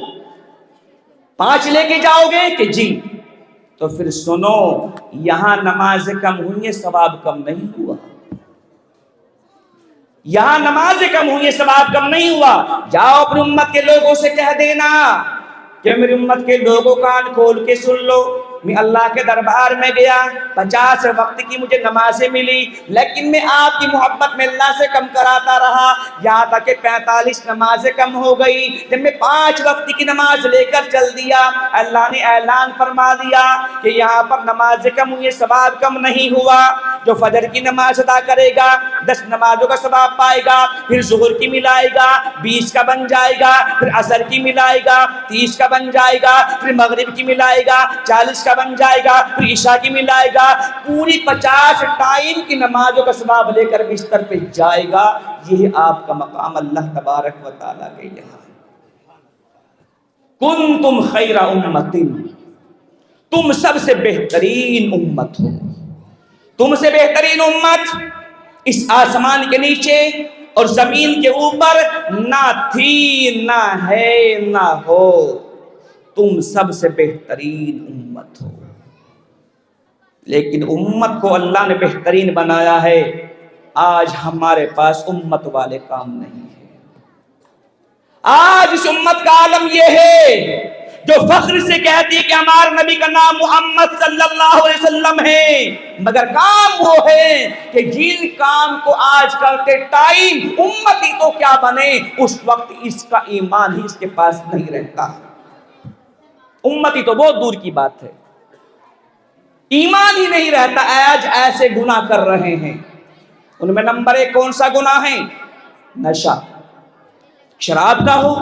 5 لے کے جاؤ گے کہ جی، تو پھر سنو یہاں نماز کم ہوئی ہے ثواب کم نہیں ہوا، یہاں نماز کم ہوئی ہے ثواب کم نہیں ہوا۔ جاؤ اپنی امت کے لوگوں سے کہہ دینا کہ میری امت کے لوگوں کان کھول کے سن لو، میں اللہ کے دربار میں گیا، 50 وقت کی مجھے نمازیں ملی، لیکن میں آپ کی محبت میں اللہ سے کم کراتا رہا، یہاں تک کہ 45 نمازیں کم ہو گئی۔ جب میں 5 وقت کی نماز لے کر چل دیا، اللہ نے اعلان فرما دیا کہ یہاں پر نمازیں کم ہوئی، ثواب کم نہیں ہوا۔ جو فجر کی نماز ادا کرے گا 10 نمازوں کا ثواب پائے گا، پھر ظہر کی ملائے گا 20 کا بن جائے گا، پھر عصر کی ملائے گا 30 کا بن جائے گا، پھر مغرب کی ملائے گا 40 کا بن جائے گا، پھر عشاء کی ملائے گا، پوری 50 ٹائم کی نمازوں کا ثواب لے کر بستر پہ جائے گا۔ یہ آپ کا مقام اللہ تبارک و تعالیٰ کے یہاں۔ کنتم خیر امت، تم سب سے بہترین امت ہو، تم سے بہترین امت اس آسمان کے نیچے اور زمین کے اوپر نہ تھی، نہ ہے، نہ ہو، تم سب سے بہترین امت ہو۔ لیکن امت کو اللہ نے بہترین بنایا ہے، آج ہمارے پاس امت والے کام نہیں ہے۔ آج اس امت کا عالم یہ ہے جو فخر سے کہتی ہے کہ ہمارے نبی کا نام محمد صلی اللہ علیہ وسلم ہے، مگر کام وہ ہے کہ جن کام کو آج کرتے ٹائم امتی تو کیا بنے، اس وقت اس کا ایمان ہی اس کے پاس نہیں رہتا۔ امتی تو بہت دور کی بات ہے، ایمان ہی نہیں رہتا۔ آج ایسے گناہ کر رہے ہیں، ان میں نمبر 1 کون سا گناہ ہے؟ نشہ، شراب کا ہو،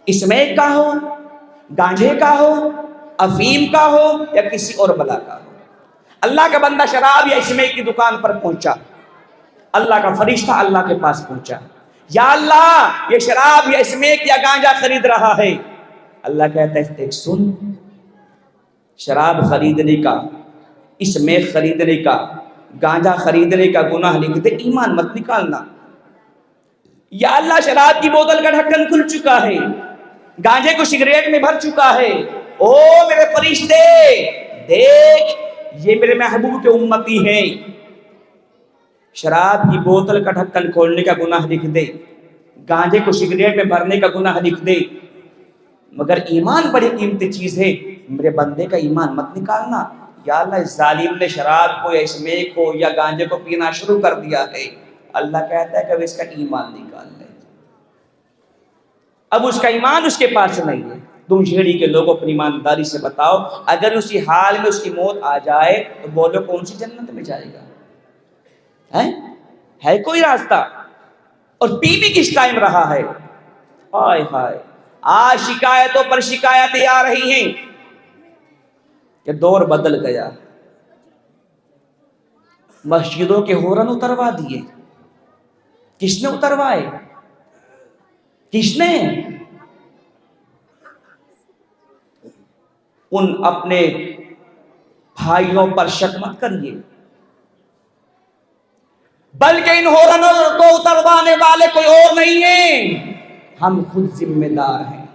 اسمیک کا ہو، گانجے کا ہو، افیم کا ہو، یا کسی اور بلا کا ہو۔ اللہ کا بندہ شراب یا اسمیک کی دکان پر پہنچا، اللہ کا فرشتہ اللہ کے پاس پہنچا، یا اللہ یہ شراب یا اسمیک یا گانجا خرید رہا ہے۔ اللہ کہتا ہے دیکھ سن، شراب خریدنے کا، اسمیک خریدنے کا، گانجا خریدنے کا گناہ لکھ دے، ایمان مت نکالنا۔ یا اللہ شراب کی بوتل کا ڈھکن کھل چکا ہے، گانجے کو سگریٹ میں بھر چکا ہے، او میرے فرشتے دیکھ یہ میرے محبوب کے امتی ہیں، شراب کی بوتل کا ڈھکن کھولنے کا گناہ لکھ دے، گانجے کو سگریٹ میں بھرنے کا گناہ لکھ دے، مگر ایمان بڑی قیمتی چیز ہے، میرے بندے کا ایمان مت نکالنا۔ یا اللہ اس ظالم نے شراب کو یا اسمیک کو یا گانجے کو پینا شروع کر دیا ہے، اللہ کہتا ہے کہ اس کا ایمان نکال لے۔ اب اس کا ایمان اس کے پاس نہیں ہے۔ تم جھیڑی کے لوگ اپنی ایمانداری سے بتاؤ، اگر اسی حال میں اس کی موت آ جائے تو بولو کون سی جنت میں جائے گا؟ ہے کوئی راستہ؟ اور پی بھی کس ٹائم رہا ہے؟ ہائے ہائے، آج شکایتوں پر شکایتیں آ رہی ہیں کہ دور بدل گیا، مسجدوں کے ہورن اتروا دیے۔ کس نے اتروائے؟ کس نے؟ ان اپنے بھائیوں پر شک مت کریے، بلکہ ان ہورنوں کو اتروانے والے کوئی اور نہیں ہیں، ہم خود ذمہ دار ہیں۔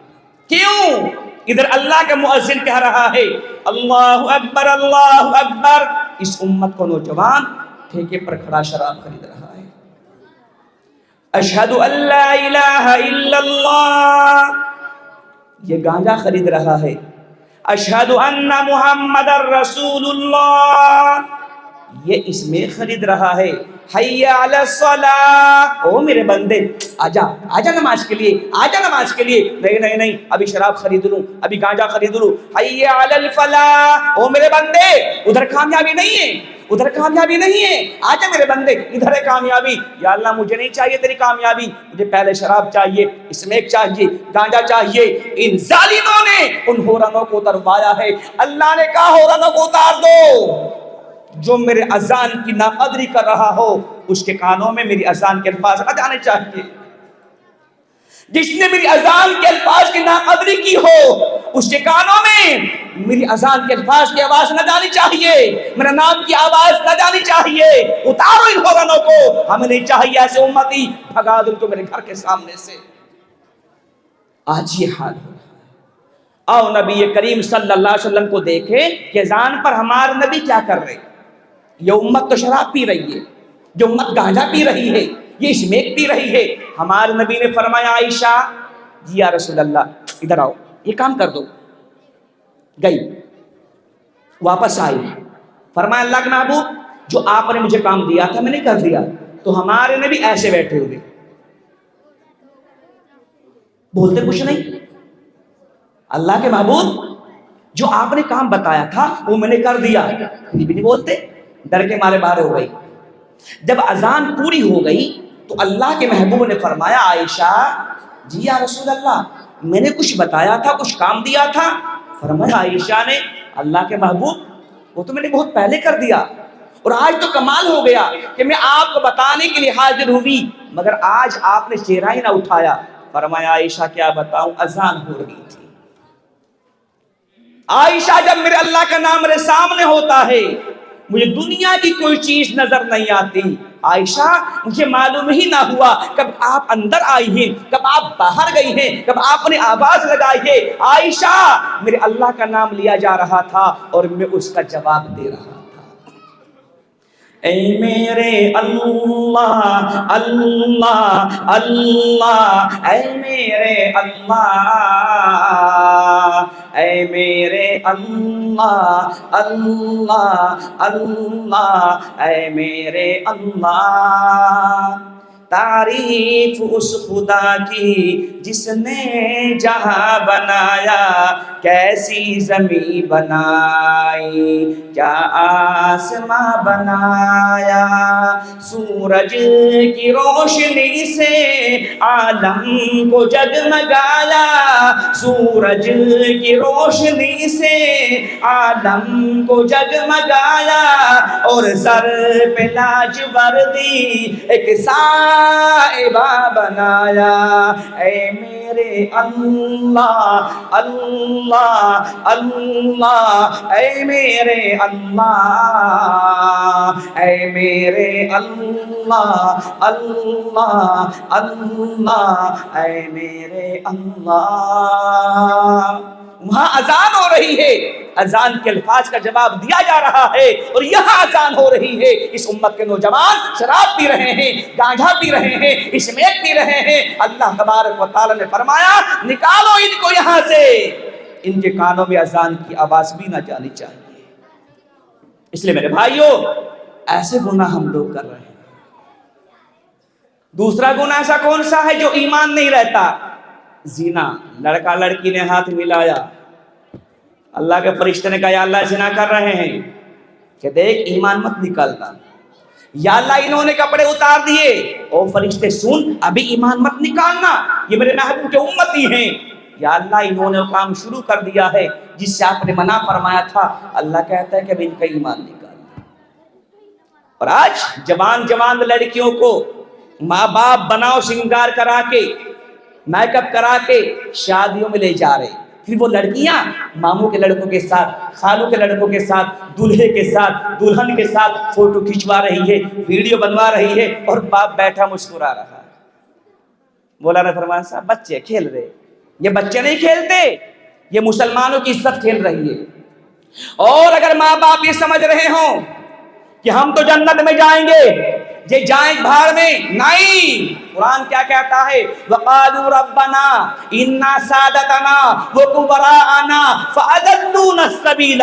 کیوں؟ ادھر اللہ کا مؤذن کہہ رہا ہے اللہ اکبر اللہ اکبر، اس امت کو نوجوان ٹھیکے پر کھڑا شراب خرید رہا ہے۔ اشہد ان لا الہ الا اللہ، یہ گانجا خرید رہا ہے۔ اشہد ان محمد رسول اللہ، یہ اس میں خرید رہا ہے۔ حی علی الصلاۃ، او میرے بندے آجا آجا نماز کے لیے، آجا نماز کے لیے۔ نہیں ابھی شراب خرید لوں، ابھی گانجا خرید لوں۔ حی علی الفلاح، او میرے بندے ادھر کامیابی نہیں ہے، ادھر کامیابی نہیں ہے، آجا میرے بندے ادھر ہے کامیابی۔ یا اللہ مجھے نہیں چاہیے تیری کامیابی، مجھے پہلے شراب چاہیے، اسمیک چاہیے، گانجا چاہیے۔ ان ظالموں نے ان ہورنوں کو اتروایا ہے۔ اللہ نے کہا ہورنوں کو اتار دو، جو میرے اذان کی ناقدری کر رہا ہو اس کے کانوں میں میری اذان کے الفاظ نہ جانے چاہیے. جس نے میری اذان کے الفاظ کی ناقدری کی ہو اس کے کانوں میں میری اذان کے الفاظ کی آواز نہ جانی چاہیے, میرے نام کی آواز نہ جانی چاہیے. اتارو ان ہورنوں کو, ہمیں نہیں چاہیے ایسے امتی, بھگا دو تو میرے گھر کے سامنے سے. آج یہ حال ہو. آؤ نبی کریم صلی اللہ علیہ وسلم کو دیکھے کہ اذان پر ہمارے نبی کیا کر رہے. یہ امت تو شراب پی رہی ہے, جو امت گانجا پی رہی ہے, یہ اسمیک پی رہی ہے. ہمارے نبی نے فرمایا عائشہ جی یا رسول اللہ ادھر آؤ, یہ کام کر دو. گئی, واپس آئی, فرمایا اللہ کے محبوب جو آپ نے مجھے کام دیا تھا میں نے کر دیا. تو ہمارے نبی ایسے بیٹھے ہوئے, بولتے کچھ نہیں. اللہ کے محبوب جو آپ نے کام بتایا تھا وہ میں نے کر دیا, بھی نہیں بولتے, ڈر کے مارے باہر ہو گئی. جب اذان پوری ہو گئی تو اللہ کے محبوب نے فرمایا عائشہ جی یا رسول اللہ میں نے کچھ بتایا تھا, کچھ کام دیا تھا. فرمایا عائشہ نے اللہ کے محبوب وہ تو میں نے بہت پہلے کر دیا, اور آج تو کمال ہو گیا کہ میں آپ کو بتانے کے لیے حاضر ہوئی مگر آج آپ نے چہرہ ہی نہ اٹھایا. فرمایا عائشہ کیا بتاؤں, اذان ہو رہی تھی. عائشہ جب میرے اللہ کا نام میرے سامنے ہوتا ہے مجھے دنیا کی کوئی چیز نظر نہیں آتی. عائشہ مجھے معلوم ہی نہ ہوا کب آپ اندر آئی ہیں, کب آپ باہر گئی ہیں, کب آپ نے آواز لگائی ہے. عائشہ میرے اللہ کا نام لیا جا رہا تھا اور میں اس کا جواب دے رہا تھا. اے میرے اللہ اللہ اللہ, اے میرے اللہ, اے میرے اللہ اللہ اللہ, اے میرے اللہ. تعریف اس خدا کی جس نے جہاں بنایا, کیسی زمین بنائی, کیا آسماں بنایا. سورج کی روشنی سے عالم کو جگمگایا, سورج کی روشنی سے عالم کو جگمگایا, اور سر پہ لاج وردی ایک صاحبہ بنایا. اے میرے اللہ اللہ اللہ, اے میرے اللہ, اے میرے اللہ اللہ اللہ, اے میرے اللہ. وہاں اذان ہو رہی ہے, اذان کے الفاظ کا جواب دیا جا رہا ہے, اور یہاں اذان ہو رہی ہے. اس امت کے نوجوان شراب پی رہے ہیں, گانجا پی رہے ہیں, اسمیک پی رہے ہیں. اللہ تبارک و تعالی نے فرمایا نکالو ان کو یہاں سے, ان کے کانوں میں اذان کی آواز بھی نہ جانی چاہیے. اس لیے میرے بھائیوں ایسے گناہ ہم لوگ کر رہے ہیں. دوسرا گناہ ایسا کون سا ہے جو ایمان نہیں رہتا؟ زنا. لڑکا لڑکی نے ہاتھ ملایا, اللہ کے فرشتے نے کہا یا اللہ زنا کر رہے ہیں, کہ دیکھ ایمان مت نکالنا. یا اللہ انہوں نے کپڑے اتار دیے, او فرشتے سن ابھی ایمان مت نکالنا, یہ میرے محبوب کے امتی ہیں. یا اللہ انہوں نے کام شروع کر دیا ہے جس سے آپ نے منع فرمایا تھا. اللہ کہتا ہے کہ اب ان کا ایمان نکالنا. اور آج جوان لڑکیوں کو ماں باپ بناؤ سنگار کرا کے, میک اپ کرا کے شادیوں میں لے جا رہے, پھر وہ لڑکیاں ماموں کے لڑکوں کے ساتھ, خالوں کے لڑکوں کے ساتھ, دولہے کے ساتھ, دلہن کے ساتھ فوٹو کھنچوا رہی ہے, ویڈیو بنوا رہی ہے, اور باپ بیٹھا مسکرا رہا ہے. مولانا فرمایا صاحب بچے کھیل رہے, یہ بچے نہیں کھیلتے, یہ مسلمانوں کی عزت کھیل رہی ہے. اور اگر ماں باپ یہ سمجھ رہے ہوں کہ ہم تو جنت میں جائیں گے, یہ جائیں بھاڑ میں, نہیں. قرآن کیا کہتا ہے, وَقَالُوا رَبَّنَا إِنَّا سَادَتَنَا وَكُبَرَاءَنَا فَأَضَلُّونَا السَّبِيلَ.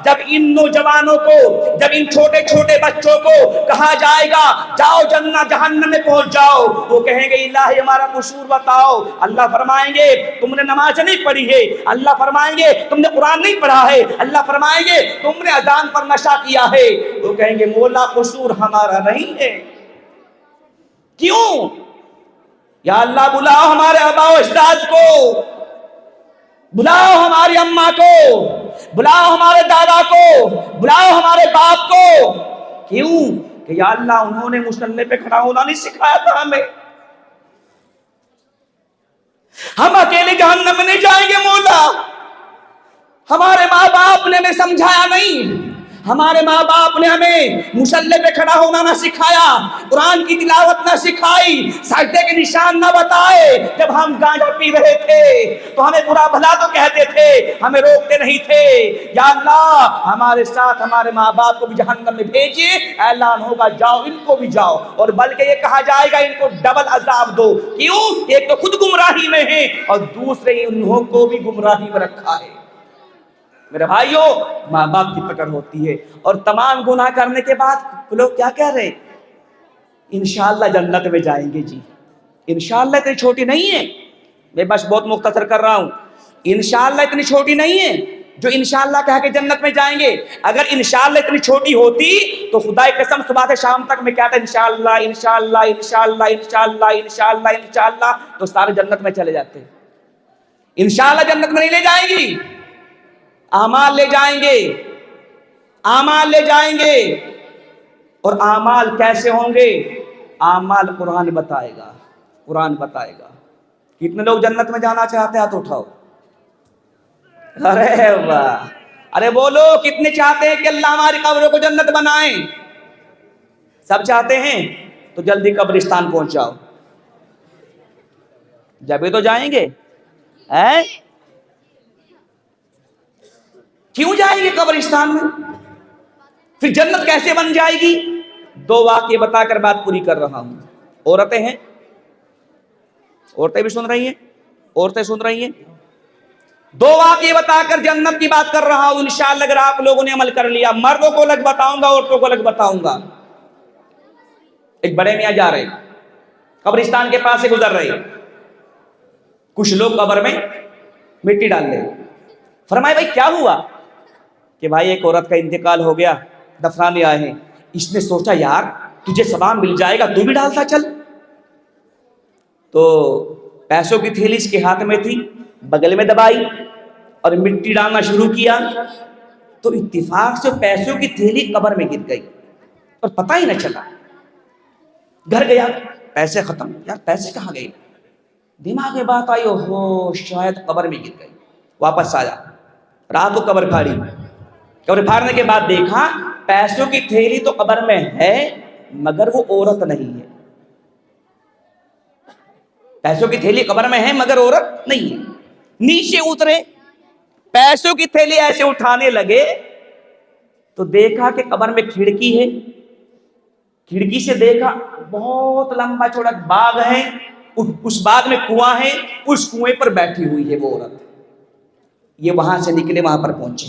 جب ان نوجوانوں کو, جب ان چھوٹے چھوٹے بچوں کو کہا جائے گا جاؤ جنت جہنم میں پہنچ جاؤ, وہ کہیں گے الہی ہمارا قصور بتاؤ. اللہ فرمائیں گے تم نے نماز نہیں پڑھی ہے, اللہ فرمائیں گے تم نے قرآن نہیں پڑھا ہے, اللہ فرمائیں گے تم نے اذان پر نشہ کیا ہے. وہ کہیں گے مولا قصور ہمارا نہیں ہے. کیوں؟ یا اللہ بلاؤ ہمارے آباء و اجداد کو, بلاؤ ہماری اماں کو، بلاؤ ہمارے دادا کو، بلاؤ ہمارے باپ کو۔ کیوں؟ کہ یا اللہ انہوں نے مصلی پہ کھڑا ہونا نہیں سکھایا تھا ہمیں۔ ہم اکیلے جہنم میں نہیں جائیں گے مولا، ہمارے ماں باپ نے ہمیں سمجھایا نہیں، ہمارے ماں باپ نے ہمیں مصلی پہ کھڑا ہونا نہ سکھایا، قرآن کی تلاوت نہ سکھائی، سجدے کے نشان نہ بتائے۔ جب ہم گانجا پی رہے تھے تو ہمیں برا بھلا تو کہتے تھے، ہمیں روکتے نہیں تھے۔ یا اللہ ہمارے ساتھ ہمارے ماں باپ کو بھی جہنم میں بھیجیے، اعلان ہوگا جاؤ ان کو بھی جاؤ، اور بلکہ یہ کہا جائے گا ان کو ڈبل عذاب دو۔ کیوں؟ ایک تو خود گمراہی میں ہیں اور دوسرے انہوں کو بھی گمراہی میں رکھا ہے۔ میرے بھائیو، ماں باپ کی پکڑ ہوتی ہے، اور تمام گناہ کرنے کے بعد لوگ کیا کہہ رہے ہیں؟ انشاءاللہ جنت میں جائیں گے جی۔ انشاءاللہ اتنی چھوٹی نہیں ہے، میں بس بہت مختصر کر رہا ہوں۔ انشاءاللہ اتنی چھوٹی نہیں ہے جو انشاءاللہ کہہ کے جنت میں جائیں گے۔ اگر انشاءاللہ اتنی چھوٹی ہوتی تو خدا کی قسم صبح سے شام تک میں کہتا انشاءاللہ انشاءاللہ انشاءاللہ انشاءاللہ انشاءاللہ انشاءاللہ، تو سارے جنت میں چلے جاتے۔ انشاءاللہ جنت میں نہیں لے جائیں گی، اعمال لے جائیں گے، اعمال لے جائیں گے۔ اور اعمال کیسے ہوں گے؟ اعمال قرآن بتائے گا، قرآن بتائے گا۔ کتنے لوگ جنت میں جانا چاہتے ہیں؟ ہاتھ اٹھاؤ۔ ارے واہ، ارے بولو کتنے چاہتے ہیں کہ اللہ ہماری قبروں کو جنت بنائیں؟ سب چاہتے ہیں؟ تو جلدی قبرستان پہنچاؤ، جبھی تو جائیں گے۔ کیوں جائیں گے قبرستان میں؟ پھر جنت کیسے بن جائے گی؟ دو واقعے بتا کر بات پوری کر رہا ہوں۔ عورتیں ہیں، عورتیں بھی سن رہی ہیں، عورتیں سن رہی ہیں؟ دو واقعے بتا کر جنت کی بات کر رہا ہوں، انشاءاللہ اگر آپ لوگوں نے عمل کر لیا۔ مردوں کو الگ بتاؤں گا، عورتوں کو الگ بتاؤں گا۔ ایک بڑے میاں جا رہے، قبرستان کے پاس سے گزر رہے، کچھ لوگ قبر میں مٹی ڈال رہے۔ فرمائے بھائی کیا ہوا؟ کہ بھائی ایک عورت کا انتقال ہو گیا، دفنانے آئے ہیں۔ اس نے سوچا یار تجھے ثواب مل جائے گا، تو بھی ڈالتا چل۔ تو پیسوں کی تھیلی اس کے ہاتھ میں تھی، بغل میں دبائی اور مٹی ڈالنا شروع کیا، تو اتفاق سے پیسوں کی تھیلی قبر میں گر گئی اور پتہ ہی نہ چلا۔ گھر گیا، پیسے ختم، یار پیسے کہاں گئے؟ دماغ میں بات آئی، اوہو شاید قبر میں گر گئی۔ واپس آیا، رات کو قبر پھاڑی، قبر پھاڑنے کے بعد دیکھا پیسوں کی تھیلی تو قبر میں ہے مگر وہ عورت نہیں ہے۔ پیسوں کی تھیلی قبر میں ہے مگر عورت نہیں ہے۔ نیچے اترے، پیسوں کی تھیلی ایسے اٹھانے لگے تو دیکھا کہ قبر میں کھڑکی ہے۔ کھڑکی سے دیکھا بہت لمبا چوڑا باغ ہے، اس باغ میں کنواں ہے، اس کنویں پر بیٹھی ہوئی ہے وہ عورت۔ یہ وہاں سے نکلے، وہاں پر پہنچے،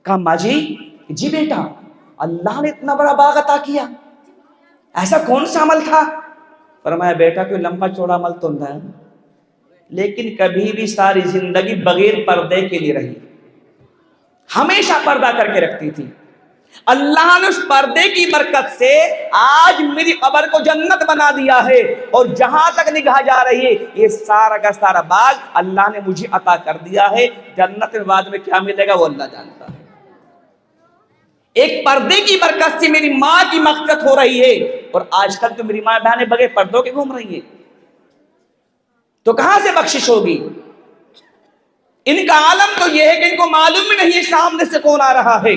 کہا ماں جی بیٹا اللہ نے اتنا بڑا باغ عطا کیا، ایسا کون سا عمل تھا؟ فرمایا بیٹا کوئی لمبا چوڑا عمل تو نہیں، لیکن کبھی بھی ساری زندگی بغیر پردے کے لیے رہی، ہمیشہ پردہ کر کے رکھتی تھی۔ اللہ نے اس پردے کی برکت سے آج میری قبر کو جنت بنا دیا ہے، اور جہاں تک نگاہ جا رہی ہے یہ سارا کا سارا باغ اللہ نے مجھے عطا کر دیا ہے۔ جنت میں بعد میں کیا ملے گا وہ اللہ جانتا ہے۔ ایک پردے کی برکت سے میری ماں کی مغفرت ہو رہی ہے، اور آج کل تو میری ماں بہنیں بغیر پردوں کے گھوم رہی ہیں، تو کہاں سے بخشش ہوگی؟ ان کا عالم تو یہ ہے کہ ان کو معلوم ہی نہیں ہے سامنے سے کون آ رہا ہے۔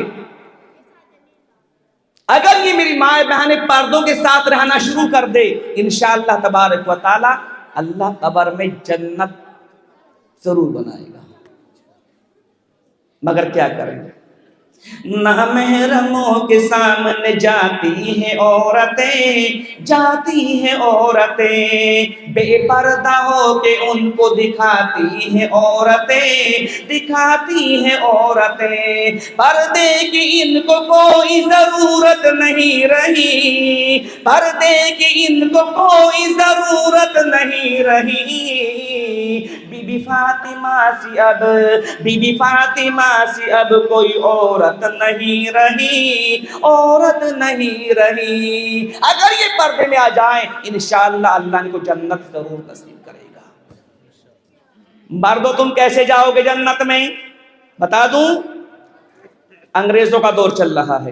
اگر یہ میری ماں بہنیں پردوں کے ساتھ رہنا شروع کر دے، انشاءاللہ تبارک و تعالی اللہ قبر میں جنت ضرور بنائے گا، مگر کیا کریں؟ نامحرموں کے سامنے جاتی ہیں عورتیں، جاتی ہیں عورتیں، بے پردہ ہو کے ان کو دکھاتی ہیں عورتیں، دکھاتی ہیں عورتیں، پردے کی ان کو کوئی ضرورت نہیں رہی، پردے کی ان کو کوئی ضرورت نہیں رہی۔ بی بی فاطمہ سی اب، بی بی فاطمہ سی اب کوئی عورت نہیں رہی، عورت نہیں رہی۔ اگر یہ پردے میں آ جائیں انشاءاللہ اللہ ان کو جنت ضرور نصیب کرے گا۔ مردوں تم کیسے جاؤ گے جنت میں؟ بتا دوں، انگریزوں کا دور چل رہا ہے،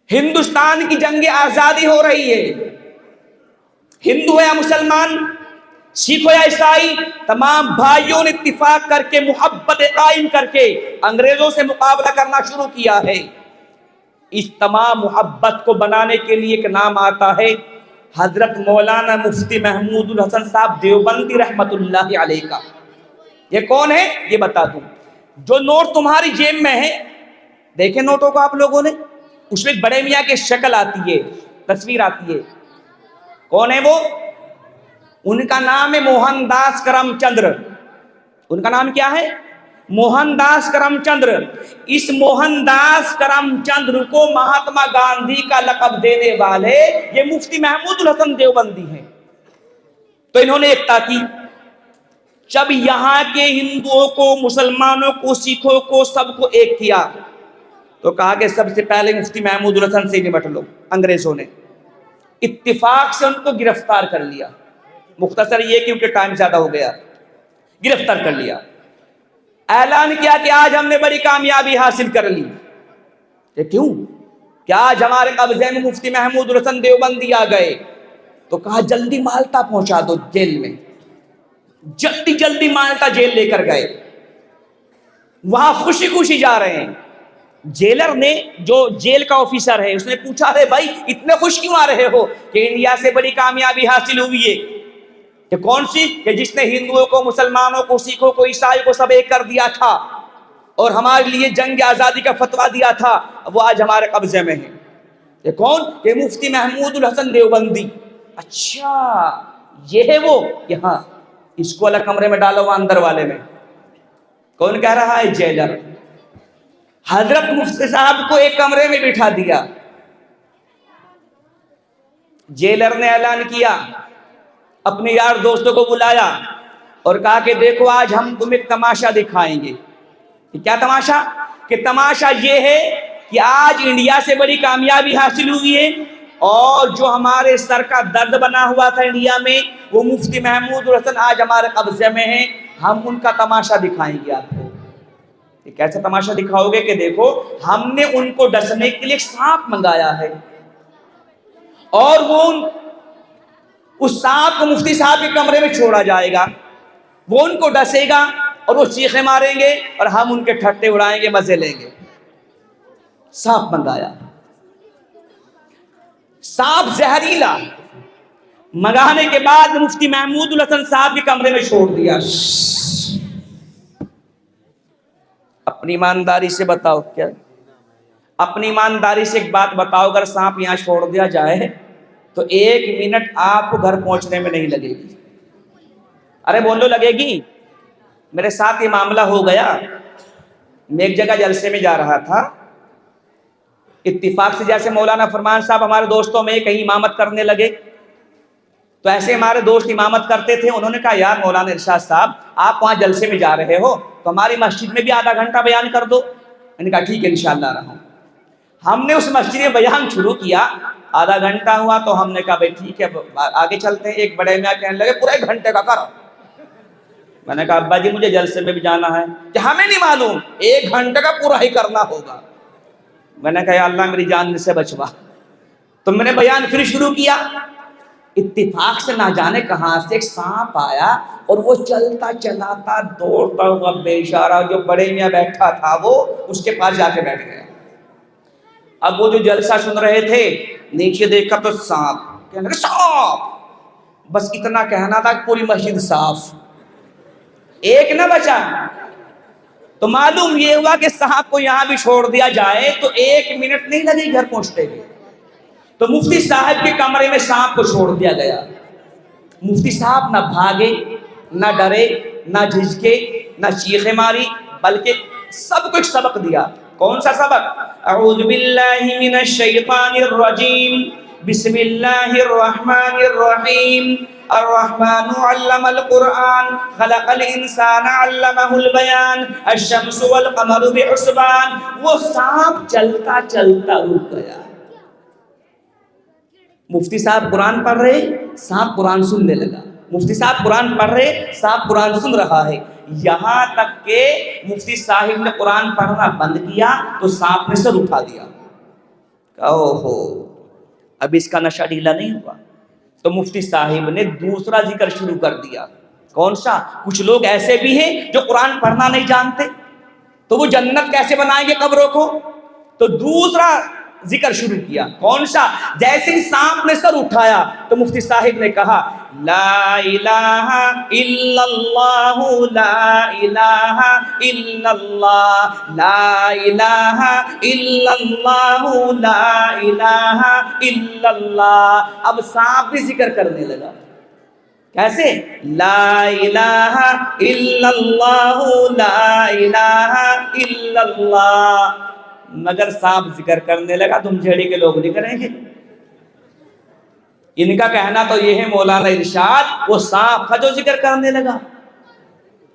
ہندوستان کی جنگ آزادی ہو رہی ہے، ہندو ہے یا مسلمان، سکھ ہو یا عیسائی، تمام بھائیوں نے اتفاق کر کے محبت قائم کر کے انگریزوں سے مقابلہ کرنا شروع کیا ہے۔ اس تمام محبت کو بنانے کے لیے ایک نام آتا ہے حضرت مولانا مفتی محمود الحسن صاحب دیوبندی رحمت اللہ علیہ کا۔ یہ کون ہے یہ بتا دوں، جو نوٹ تمہاری جیب میں ہے، دیکھیں نوٹوں کو آپ لوگوں نے، اس میں ایک بڑے میاں کی شکل آتی ہے، تصویر آتی ہے، کون ہے وہ؟ ان کا نام ہے موہن داس کرم چندر۔ ان کا نام کیا ہے؟ موہن داس کرم چندر۔ اس موہن داس کرم چندر کو مہاتما گاندھی کا لقب دینے والے یہ مفتی محمود الحسن دیوبندی ہیں۔ تو انہوں نے ایکتا کی، جب یہاں کے ہندوؤں کو، مسلمانوں کو، سکھوں کو، سب کو ایک کیا، تو کہا کہ سب سے پہلے مفتی محمود الحسن سے نمٹ لو۔ انگریزوں نے اتفاق سے ان کو گرفتار کر لیا، مختصر یہ کیونکہ ٹائم زیادہ ہو گیا، گرفتار کر لیا، اعلان کیا کہ آج ہم نے بڑی کامیابی حاصل کر لی۔ کہ کیوں؟ کہ آج ہمارے قبضے میں مفتی محمود الحسن دیوبندی آ گئے۔ تو کہا جلدی مالٹا پہنچا دو جیل میں، جلدی جلدی مالٹا جیل لے کر گئے، وہاں خوشی خوشی جا رہے ہیں۔ جیلر نے، جو جیل کا آفیسر ہے، اس نے پوچھا ارے بھائی اتنے خوش کیوں آ رہے ہو؟ کہ انڈیا سے بڑی کامیابی حاصل ہوئی ہے۔ کہ کون سی؟ کہ جس نے ہندوؤں کو، مسلمانوں کو، سکھوں کو، عیسائی کو سب ایک کر دیا تھا اور ہمارے لیے جنگ آزادی کا فتویٰ دیا تھا، وہ آج ہمارے قبضے میں ہے۔ کہ کون؟ کہ مفتی محمود الحسن دیوبندی۔ اچھا یہ ہے وہ؟ کہ ہاں، اس کو الگ کمرے میں ڈالو، وہ اندر والے میں۔ کون کہہ رہا ہے؟ جیلر۔ حضرت مفتی صاحب کو ایک کمرے میں بٹھا دیا، جیلر نے اعلان کیا، اپنے یار دوستوں کو بلایا اور کہا کہ دیکھو آج ہم تمہیں تماشا دکھائیں گے۔ کیا تماشا؟ کہ تماشا یہ ہے کہ آج انڈیا سے بڑی کامیابی حاصل ہوئی ہے اور جو ہمارے سر کا درد بنا ہوا تھا انڈیا میں، وہ مفتی محمود الحسن آج ہمارے قبضے میں ہیں، ہم ان کا تماشا دکھائیں گے آپ کو۔ کیسا تماشا دکھاؤ گے؟ کہ دیکھو ہم نے ان کو ڈسنے کے لیے سانپ منگایا ہے اور وہ اس سانپ کو مفتی صاحب کے کمرے میں چھوڑا جائے گا، وہ ان کو ڈسے گا اور وہ چیخیں ماریں گے اور ہم ان کے ٹھٹے اڑائیں گے، مزے لیں گے۔ سانپ منگایا، سانپ زہریلا، منگانے کے بعد مفتی محمود الحسن صاحب کے کمرے میں چھوڑ دیا۔ اپنی ایمانداری سے بتاؤ، کیا اپنی ایمانداری سے ایک بات بتاؤ، اگر سانپ یہاں چھوڑ دیا جائے تو 1 منٹ آپ کو گھر پہنچنے میں نہیں لگے گی۔ ارے بولو لگے گی؟ میرے ساتھ یہ معاملہ ہو گیا، میں ایک جگہ جلسے میں جا رہا تھا، اتفاق سے جیسے مولانا فرمان صاحب ہمارے دوستوں میں کہیں امامت کرنے لگے، تو ایسے ہمارے دوست امامت کرتے تھے، انہوں نے کہا یار مولانا ارشاد صاحب آپ وہاں جلسے میں جا رہے ہو تو ہماری مسجد میں بھی آدھا گھنٹہ بیان کر دو۔ میں نے کہا ٹھیک ہے انشاءاللہ آ رہا ہوں۔ ہم نے اس مسجد میں بیان شروع کیا، آدھا گھنٹہ ہوا تو ہم نے کہا بھائی ٹھیک ہے آگے چلتے ہیں۔ ایک بڑے میاں کہنے لگے پورا 1 گھنٹے کا کرو۔ میں نے کہا ابا جی مجھے جلسے میں بھی جانا ہے۔ کہ ہمیں نہیں معلوم، 1 گھنٹے کا پورا ہی کرنا ہوگا۔ میں نے کہا یا اللہ میری جان سے بچوا۔ تو میں نے بیان پھر شروع کیا، اتفاق سے نہ جانے کہاں سے ایک سانپ آیا اور وہ چلتا چلاتا دوڑتا ہوا بے اشارہ جو بڑے میاں بیٹھا تھا وہ اس کے پاس جا کے بیٹھ گیا۔ اب وہ جو جلسہ سن رہے تھے نیچے دیکھا تو سانپ، کہنے لگے سانپ، بس اتنا کہنا تھا کہ پوری مسجد صاف، ایک نہ بچا۔ تو معلوم یہ ہوا کہ سانپ کو یہاں بھی چھوڑ دیا جائے تو 1 منٹ نہیں لگے گھر پہنچتے ہوئے۔ تو مفتی صاحب کے کمرے میں سانپ کو چھوڑ دیا گیا۔ مفتی صاحب نہ بھاگے، نہ ڈرے، نہ جھجکے، نہ چیخیں ماری، بلکہ سب کو ایک سبق دیا۔ کون سا سبق؟ اعوذ باللہ من الشیطان الرجیم، بسم اللہ الرحمن الرحیم، الرحمن علم القرآن، خلق الانسان علمہ البیان، الشمس والقمر بحسبان۔ وہ سانپ چلتا چلتا رک گیا۔ مفتی صاحب قرآن پڑھ رہے، سانپ قرآن سننے لگا۔ مفتی صاحب قرآن پڑھ رہے، صاحب قرآن سن رہا ہے، یہاں تک کہ مفتی صاحب نے قرآن پڑھنا بند کیا تو سانپ نے سر اٹھا دیا، اوہو اب اس کا نشہ ڈھیلا نہیں ہوا، تو مفتی صاحب نے دوسرا ذکر شروع کر دیا، کون سا؟ کچھ لوگ ایسے بھی ہیں جو قرآن پڑھنا نہیں جانتے، تو وہ جنت کیسے بنائیں گے قبروں کو؟ تو دوسرا ذکر شروع کیا، کون سا؟ جیسے ہی سانپ نے سر اٹھایا تو مفتی صاحب نے کہا لا الہ الا اللہ لا الہ الا اللہ لا الہ الا اللہ لا الہ الا اللہ۔ اب سانپ بھی ذکر کرنے لگا، کیسے؟ لا الہ الا اللہ لا الہ الا اللہ، مگر سانپ ذکر کرنے لگا، تم جھیڑی کے لوگ نہیں کریں گے۔ ان کا کہنا تو یہ ہے مولانا ارشاد وہ سانپ کا جو ذکر کرنے لگا،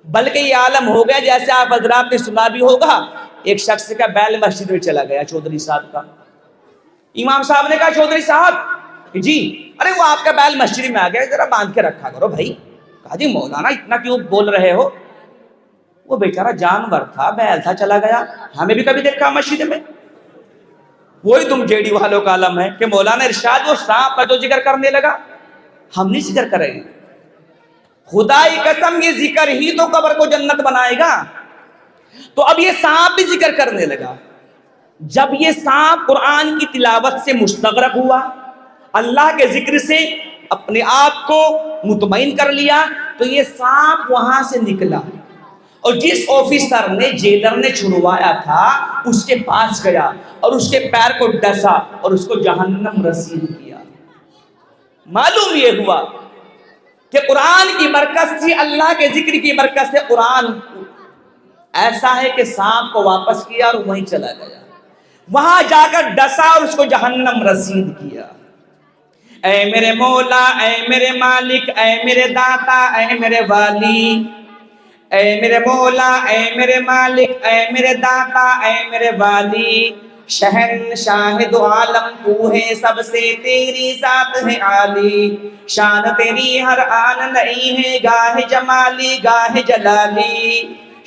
بلکہ یہ عالم ہو گیا جیسے آپ حضرات نے سنا بھی ہوگا، ایک شخص کا بیل مسجد میں چلا گیا، چودھری صاحب کا۔ امام صاحب نے کہا چودھری صاحب جی، ارے وہ آپ کا بیل مسجد میں آ گیا، ذرا باندھ کے رکھا کرو بھائی۔ کہا جی مولانا اتنا کیوں بول رہے ہو؟ وہ بیچارہ جانور تھا، بیل تھا، چلا گیا، ہمیں بھی کبھی دیکھا مسجد میں؟ وہی تم جیڑی والوں کا عالم ہے کہ مولانا ارشاد وہ سانپ کا جو ذکر کرنے لگا، ہم نہیں ذکر کریں گے۔ خدا کی قسم یہ ذکر ہی تو قبر کو جنت بنائے گا۔ تو اب یہ سانپ بھی ذکر کرنے لگا۔ جب یہ سانپ قرآن کی تلاوت سے مستغرق ہوا، اللہ کے ذکر سے اپنے آپ کو مطمئن کر لیا، تو یہ سانپ وہاں سے نکلا اور جس آفیسر نے جیلر نے چھڑوایا تھا اس کے پاس گیا اور اس کے پیر کو ڈسا اور اس کو جہنم رسید کیا۔ معلوم یہ ہوا کہ قرآن کی برکت سے، اللہ کے ذکر کی برکت سے قرآن ایسا ہے کہ سانپ کو واپس کیا اور وہیں چلا گیا، وہاں جا کر ڈسا اور اس کو جہنم رسید کیا۔ اے میرے مولا، اے میرے مالک، اے میرے داتا، اے میرے والی، اے میرے مولا، اے میرے مالک، اے میرے داتا، اے میرے والی، شہنشاہ دو عالم تو ہے، سب سے تیری ذات ہے عالی، شان تیری ہر آن نہیں ہے، گاہ جمالی گاہ جلالی،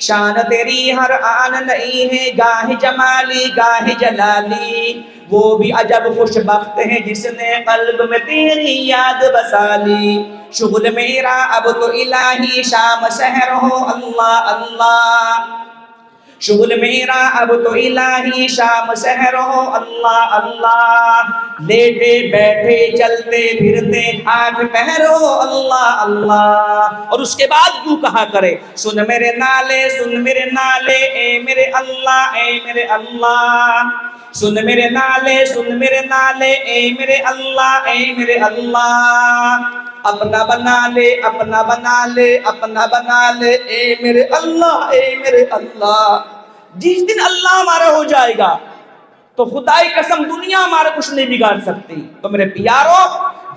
شان تیری ہر آن نہیں ہے، گاہ جمالی گاہ جلالی، وہ بھی عجب خوش بخت ہے جس نے قلب میں تیری یاد بسا لی، شغل میرا اب تو الہی شام سحر ہو اللہ اللہ، شغل میرا اب تو الہی شام سحر ہو اللہ اللہ، لیٹے بیٹھے چلتے پھرتے آٹھ پہر ہو اللہ اللہ۔ اور اس کے بعد یوں کہا کرے، سن میرے نالے، سن میرے نالے، اے میرے اللہ، اے میرے اللہ، سن میرے نالے، سن میرے نالے، اے میرے اللہ، اے میرے اللہ، اپنا بنا لے، اپنا بنا لے، اپنا بنا لے، اے میرے اللہ، اے میرے اللہ۔ جس دن اللہ ہمارا ہو جائے گا تو خدائی قسم دنیا ہمارا کچھ نہیں بگاڑ سکتی۔ تو میرے پیارو،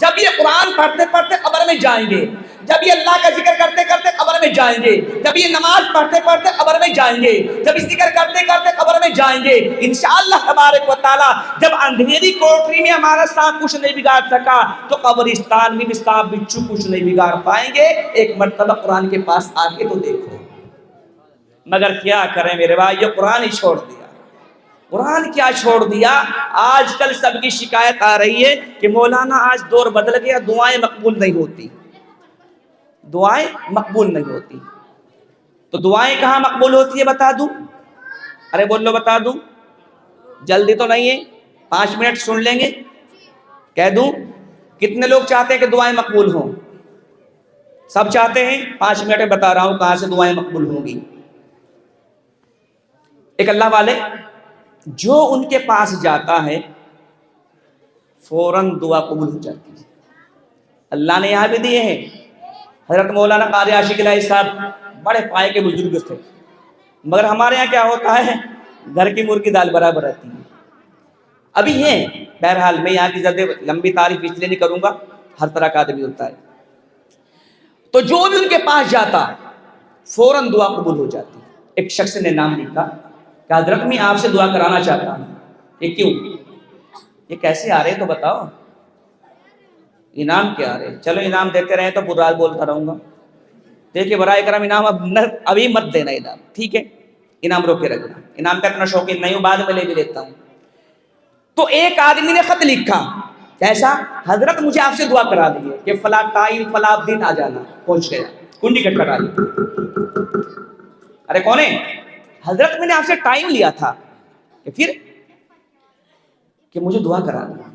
جب یہ قرآن پڑھتے پڑھتے قبر میں جائیں گے، جب یہ اللہ کا ذکر کرتے کرتے قبر میں جائیں گے، جب یہ نماز پڑھتے پڑھتے قبر میں جائیں گے، جب یہ ذکر کرتے کرتے قبر میں جائیں گے، انشاءاللہ تبارک و تعالی جب اندھیری کوٹری میں ہمارا سانپ کچھ نہیں بگاڑ سکا تو قبرستان میں بھی سانپ بچھو کچھ نہیں بگاڑ پائیں گے۔ ایک مرتبہ قرآن کے پاس آ کے تو دیکھو۔ مگر کیا کریں میرے بھائی، یہ قرآن ہی چھوڑ دیا۔ قرآن کیا چھوڑ دیا؟ آج کل سب کی شکایت آ رہی ہے کہ مولانا آج دور بدل گیا، دعائیں مقبول نہیں ہوتی، دعائیں مقبول نہیں ہوتی۔ تو دعائیں کہاں مقبول ہوتی ہے بتا دوں؟ ارے بولو بتا دوں، جلدی تو نہیں ہے، 5 منٹ سن لیں گے، کہہ دوں کتنے لوگ چاہتے ہیں کہ دعائیں مقبول ہوں؟ سب چاہتے ہیں؟ 5 منٹ میں بتا رہا ہوں کہاں سے دعائیں مقبول ہوں گی۔ ایک اللہ والے جو ان کے پاس جاتا ہے فوراً دعا قبول ہو جاتی ہے۔ اللہ نے یہاں بھی دیے ہیں۔ حضرت مولانا قاری عاشق الہی صاحب بڑے پائے کے بزرگ تھے، مگر ہمارے یہاں کیا ہوتا ہے، گھر کی مرغی دال برابر رہتی ہے۔ ابھی ہیں، بہرحال میں یہاں کی زیادہ لمبی تعریف اس لیے نہیں کروں گا، ہر طرح کا آدمی ہوتا ہے۔ تو جو بھی ان کے پاس جاتا فوراً دعا قبول ہو جاتی۔ ایک شخص نے نام لکھا کہ حضرت میں آپ سے دعا کرانا چاہتا ہوں۔ یہ کیوں؟ یہ کیسے آ رہے تو بتاؤ۔ انعام کیا رہے؟ چلو انعام دیتے رہے تو پورا بولتا رہوں گا. دیکھیے برائے کرم انعام ابھی مت دینا انعام, ٹھیک ہے؟ انعام روک کے رکھنا. انعام کا اتنا شوقین نہیں ہوں, بعد میں لے بھی لیتا ہوں. تو ایک آدمی نے خط لکھا, کیسا؟ حضرت مجھے آپ سے دعا کرا دیجیے کہ فلاں ٹائم فلاں دن آ جانا. پہنچ گیا, کنڈی کٹ کرا لی. ارے کون ہے؟ حضرت میں نے آپ سے ٹائم لیا تھا کہ پھر کہ مجھے دعا کرا دیا.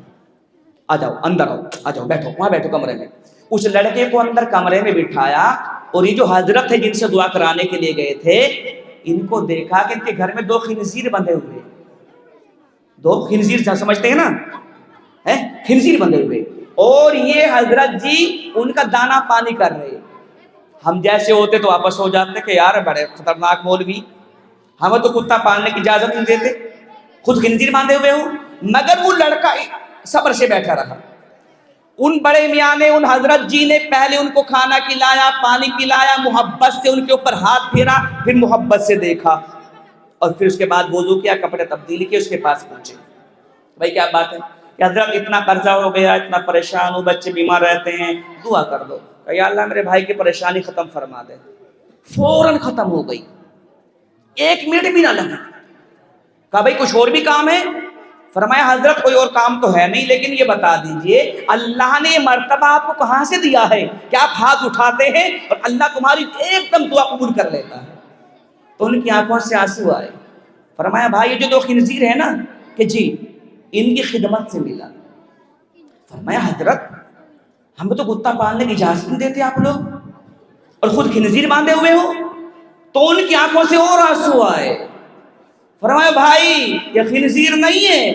آ جاؤ اندر آؤ, آ جاؤ بیٹھو, وہاں بیٹھو کمرے میں. اس لڑکے کو اندر کمرے میں بٹھایا, اور یہ جو حضرت ہے جن سے دعا کرانے کے لیے گئے تھے, ان کو دیکھا کہ ان کے گھر میں 2 خنزیر بندھے ہوئے. 2 خنزیر سمجھتے ہیں نا, خنزیر بندھے ہوئے, اور یہ حضرت جی ان کا دانا پانی کر رہے. ہم جیسے ہوتے تو واپس ہو جاتے کہ یار بڑے خطرناک مولوی, ہمیں تو کتا پالنے کی اجازت نہیں دیتے, خود خنزیر باندھے ہوئے ہو. مگر وہ لڑکا صبر سے بیٹھا رہا. ان بڑے میاں نے, ان حضرت جی نے پہلے ان کو کھانا کھلایا, پانی پلایا, محبت سے ان کے اوپر ہاتھ پھیرا, پھر محبت سے دیکھا, اور پھر اس کے بعد وضو کیا, کپڑے تبدیل کیے, اس کے پاس پہنچے. بھائی کیا بات ہے کہ حضرت اتنا قرضہ ہو گیا, اتنا پریشان ہوں, بچے بیمار رہتے ہیں, دعا کر دو. کہ یا اللہ میرے بھائی کی پریشانی ختم فرما دے. فوراً ختم ہو گئی, 1 منٹ بھی نہ لگا. کہا بھائی کچھ اور بھی کام ہے؟ فرمایا حضرت کوئی اور کام تو ہے نہیں, لیکن یہ بتا دیجئے اللہ نے یہ مرتبہ آپ کو کہاں سے دیا ہے کہ آپ ہاتھ اٹھاتے ہیں اور اللہ تمہاری ایک دم دعا قبول کر لیتا ہے. تو ان کی آنکھوں سے آنسو آئے. فرمایا بھائی یہ جو 2 خنزیر ہیں نا, کہ جی ان کی خدمت سے ملا. فرمایا حضرت ہمیں تو کتا پالنے کی اجازت نہیں دیتے آپ لوگ, اور خود خنزیر باندھے ہوئے ہو. تو ان کی آنکھوں سے اور آنسو آئے. فرمایا بھائی یہ خنزیر نہیں ہے,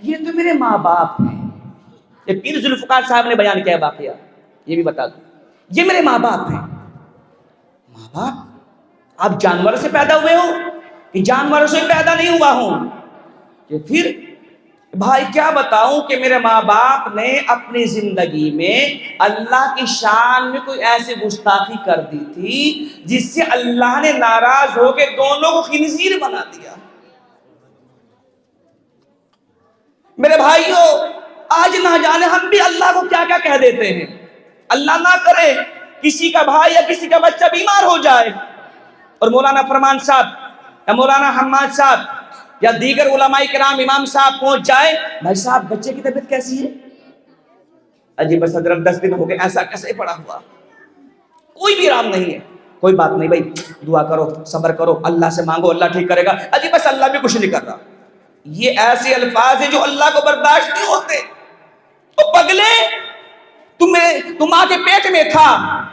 یہ تو میرے ماں باپ ہیں. یہ پیر ذوالفقار صاحب نے بیان کیا واقعہ, یہ بھی بتا دوں. یہ میرے ماں باپ ہیں. ماں باپ؟ آپ جانور سے پیدا ہوئے ہو کہ جانوروں سے پیدا نہیں ہوا ہوں؟ کہ پھر بھائی کیا بتاؤں کہ میرے ماں باپ نے اپنی زندگی میں اللہ کی شان میں کوئی ایسی گستاخی کر دی تھی جس سے اللہ نے ناراض ہو کے دونوں کو خنزیر بنا دیا. میرے بھائیوں آج نہ جانے ہم بھی اللہ کو کیا کیا کہہ دیتے ہیں. اللہ نہ کرے کسی کا بھائی یا کسی کا بچہ بیمار ہو جائے, اور مولانا فرمان صاحب یا مولانا حماد صاحب یا دیگر علماء کرام امام صاحب پہنچ جائے, بھائی صاحب بچے کی طبیعت کیسی ہے؟ اجی بس حضرت 10 دن ہو گئے, ایسا کیسے پڑا ہوا, کوئی بھی آرام نہیں ہے. کوئی بات نہیں بھائی, دعا کرو, صبر کرو, اللہ سے مانگو, اللہ ٹھیک کرے گا. اجی بس اللہ بھی کچھ نہیں کر رہا. یہ ایسے الفاظ ہیں جو اللہ کو برداشت نہیں ہوتے. تو پگلے تم ماں کے پیٹ میں تھا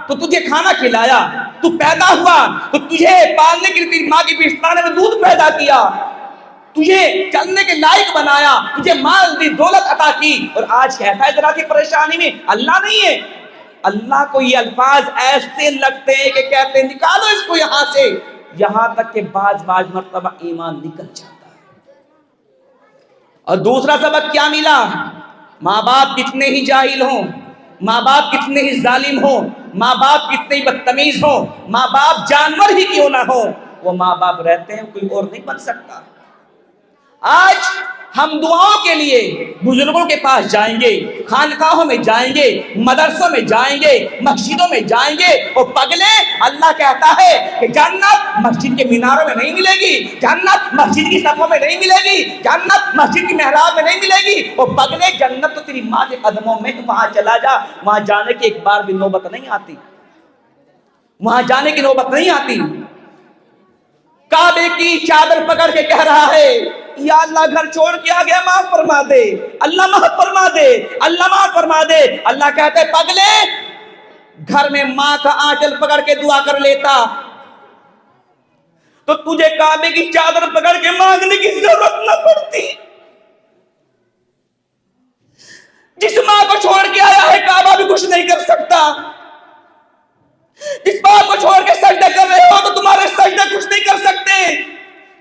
تو تجھے کھانا کھلایا, تو پیدا ہوا تو تجھے پالنے کے لیے ماں کی پستانے میں دودھ پیدا کیا, تجھے چلنے کے لائق بنایا, تجھے مال دی, دولت عطا کی, اور آج کہتا ہے ذرا کی پریشانی میں اللہ نہیں ہے. اللہ کو یہ الفاظ ایسے لگتے ہیں کہ کہتے ہیں نکالو اس کو یہاں سے, یہاں تک کہ بعض مرتبہ ایمان نکل جاتا ہے. اور دوسرا سبق کیا ملا؟ ماں باپ کتنے ہی جاہل ہوں, ماں باپ کتنے ہی ظالم ہوں, ماں باپ کتنے ہی بدتمیز ہوں, ماں باپ جانور ہی کیوں نہ ہوں, وہ ماں باپ رہتے ہیں, کوئی اور نہیں بن سکتا. آج ہم دعاؤں کے لیے بزرگوں کے پاس جائیں گے, خانقاہوں میں جائیں گے, مدرسوں میں جائیں گے, مسجدوں میں جائیں گے, اور پگلے اللہ کہتا ہے کہ جنت مسجد کے میناروں میں نہیں ملے گی, جنت مسجد کی صفوں میں نہیں ملے گی, جنت مسجد کی محراب میں نہیں ملے گی. اور پگلے جنت تو تیری ماں کے قدموں میں, وہاں چلا جا, وہاں جانے کی ایک بار بھی نوبت نہیں آتی, وہاں جانے کی نوبت نہیں آتی. کعبے کی چادر پکڑ کے کہہ رہا ہے یا اللہ گھر چھوڑ کے آ گیا, معاف فرما دے, اللہ معاف فرما دے, اللہ معاف فرما دے. اللہ کہتے پگلے گھر میں ماں کا آنچل پکڑ کے دعا کر لیتا تو تجھے کعبے کی چادر پکڑ کے مانگنے کی ضرورت نہ پڑتی. جس ماں کو چھوڑ کے آیا ہے کعبہ بھی کچھ نہیں کر سکتا, جس ماں کو چھوڑ کے سجدہ کر رہے ہو تو تمہارے سجدہ کچھ نہیں کر سکتے.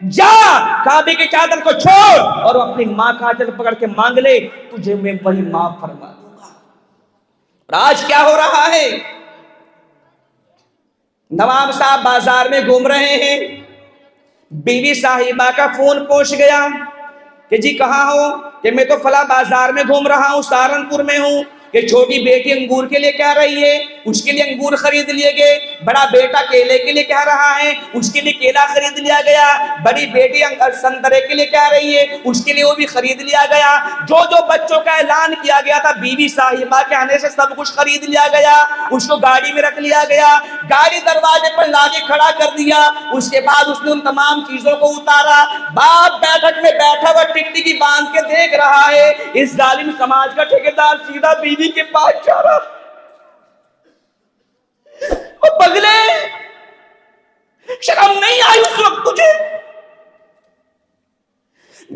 جا کعبے کی چادر کو چھوڑ اور اپنی ماں کا آنچل پکڑ کے مانگ لے, تجھے میں وہی معاف فرما دوں گا. اور آج کیا ہو رہا ہے؟ نواب صاحب بازار میں گھوم رہے ہیں, بیوی صاحبہ کا فون پہنچ گیا کہ جی کہاں ہو؟ کہ میں تو فلاں بازار میں گھوم رہا ہوں, سہارنپور میں ہوں. کہ چھوٹی بیٹی انگور کے لیے کہہ رہی ہے، اس کے لیے انگور خرید لیے گئے، بڑا بیٹا کیلے کے لیے کہہ رہا ہے، اس کے لیے کیلا خرید لیا گیا، بڑی بیٹی سنترے کے لیے کہہ رہی ہے، اس کے لیے وہ بھی خرید لیا گیا۔ جو جو بچوں کا اعلان کیا گیا تھا بیوی صاحبہ کے آنے سے سب کچھ خرید لیا گیا، اس کو گاڑی میں رکھ لیا گیا، گاڑی دروازے پر لا کے کھڑا کر دیا۔ اس کے بعد اس نے ان تمام چیزوں کو اتارا، باپ بیٹھک میں بیٹھا ہوا ٹکٹی باندھ کے دیکھ رہا ہے۔ اس ظالم سماج کا ٹھیکیدار سیدھا بیوی کے پاس جا رہا، او پگلے شرم نہیں آئی اس وقت تجھے؟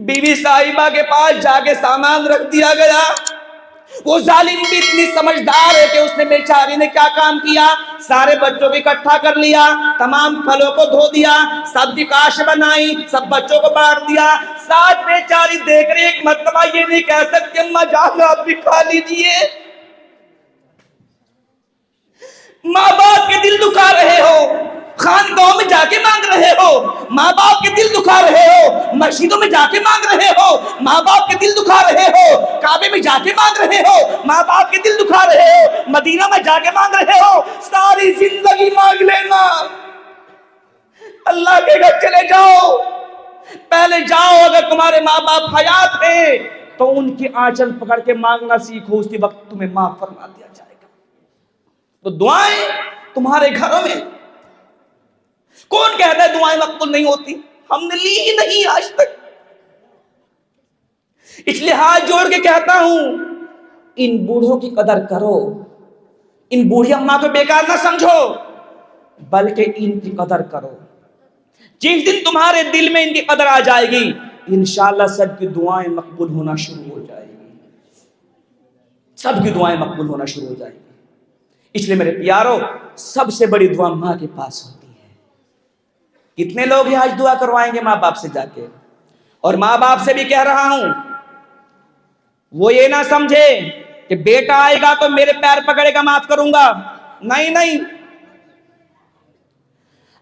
بیوی صاحبہ کے پاس جا کے سامان رکھ دیا گیا۔ وہ ظالم بھی اتنی سمجھدار ہے کہ اس نے بیچاری نے کیا کام کیا، سارے بچوں کو اکٹھا کر لیا، تمام پھلوں کو دھو دیا، سبزی کاش بنائی، سب بچوں کو بانٹ دیا۔ ساتھ بیچاری دیکھ رہی ایک مرتبہ یہ نہیں کہہ سکتی اماں جان آپ بھی کھا لیجیے۔ ماں باپ کے دل دکھا رہے ہو، خاندانوں میں جا کے مانگ رہے ہو، ماں باپ کے دل دکھا رہے ہو، مسجدوں میں جا کے مانگ رہے ہو، ماں باپ کے دل دکھا رہے ہو، کعبے میں جا کے مانگ رہے ہو، ماں باپ کے دل دکھا رہے ہو، مدینہ میں جا کے مانگ رہے ہو، ساری زندگی مانگ لینا۔ اللہ کے گھر چلے جاؤ، پہلے جاؤ، اگر تمہارے ماں باپ حیات ہیں تو ان کی آنچل پکڑ کے مانگنا سیکھو، اسی وقت تمہیں معاف فرما دیا جائے گا۔ تو دعائیں تمہارے گھروں میں، کون کہتا ہے دعائیں مقبول نہیں ہوتی؟ ہم نے لی ہی نہیں آج تک۔ اس لیے ہاتھ جوڑ کے کہتا ہوں ان بوڑھوں کی قدر کرو، ان بوڑھی اماں کو بیکار نہ سمجھو، بلکہ ان کی قدر کرو۔ جس دن تمہارے دل میں ان کی قدر آ جائے گی انشاءاللہ سب کی دعائیں مقبول ہونا شروع ہو جائے گی، سب کی دعائیں مقبول ہونا شروع ہو جائے گی۔ اس لیے میرے پیارو سب سے بڑی دعا ماں کے پاس ہوتی ہے۔ کتنے لوگ ہیں آج دعا کروائیں گے ماں باپ سے جا کے؟ اور ماں باپ سے بھی کہہ رہا ہوں وہ یہ نہ سمجھے کہ بیٹا آئے گا تو میرے پیر پکڑے گا معاف کروں گا، نہیں نہیں۔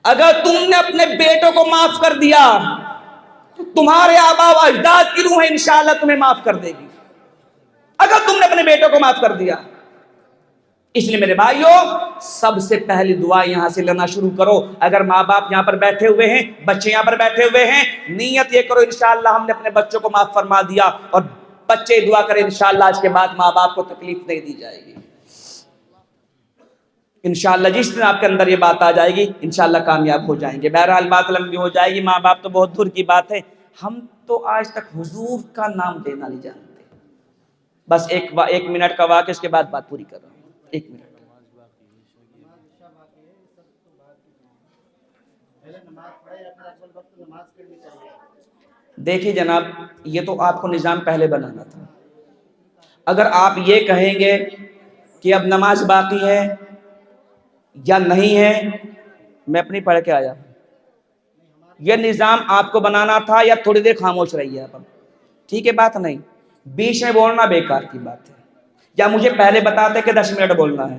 اگر تم نے اپنے بیٹوں کو معاف کر دیا تو تمہارے آبا و اجداد کی روح انشاءاللہ تمہیں معاف کر دے گی، اگر تم نے اپنے بیٹوں کو معاف کر دیا۔ اس لیے میرے بھائیوں سب سے پہلی دعا یہاں سے لینا شروع کرو۔ اگر ماں باپ یہاں پر بیٹھے ہوئے ہیں، بچے یہاں پر بیٹھے ہوئے ہیں، نیت یہ کرو انشاءاللہ ہم نے اپنے بچوں کو معاف فرما دیا، اور بچے دعا کریں انشاءاللہ آج کے بعد ماں باپ کو تکلیف نہیں دی جائے گی۔ انشاءاللہ جس دن آپ کے اندر یہ بات آ جائے گی انشاءاللہ کامیاب ہو جائیں گے۔ بہرحال بات لمبی ہو جائے گی، ماں باپ تو بہت دور کی بات ہے، ہم تو آج تک حضور کا نام لینا نہیں جانتے۔ بس ایک منٹ کا واقعہ، اس کے بعد بات پوری کر رہا ہوں، ایک منٹ۔ دیکھیے جناب یہ تو آپ کو نظام پہلے بنانا تھا۔ اگر آپ یہ کہیں گے کہ اب نماز باقی ہے یا نہیں ہے، میں اپنی پڑھ کے آیا، یہ نظام آپ کو بنانا تھا، یا تھوڑی دیر خاموش رہیے آپ، ٹھیک ہے بات نہیں، بیچ میں بولنا بیکار کی بات ہے، یا مجھے پہلے بتاتے کہ 10 منٹ بولنا ہے۔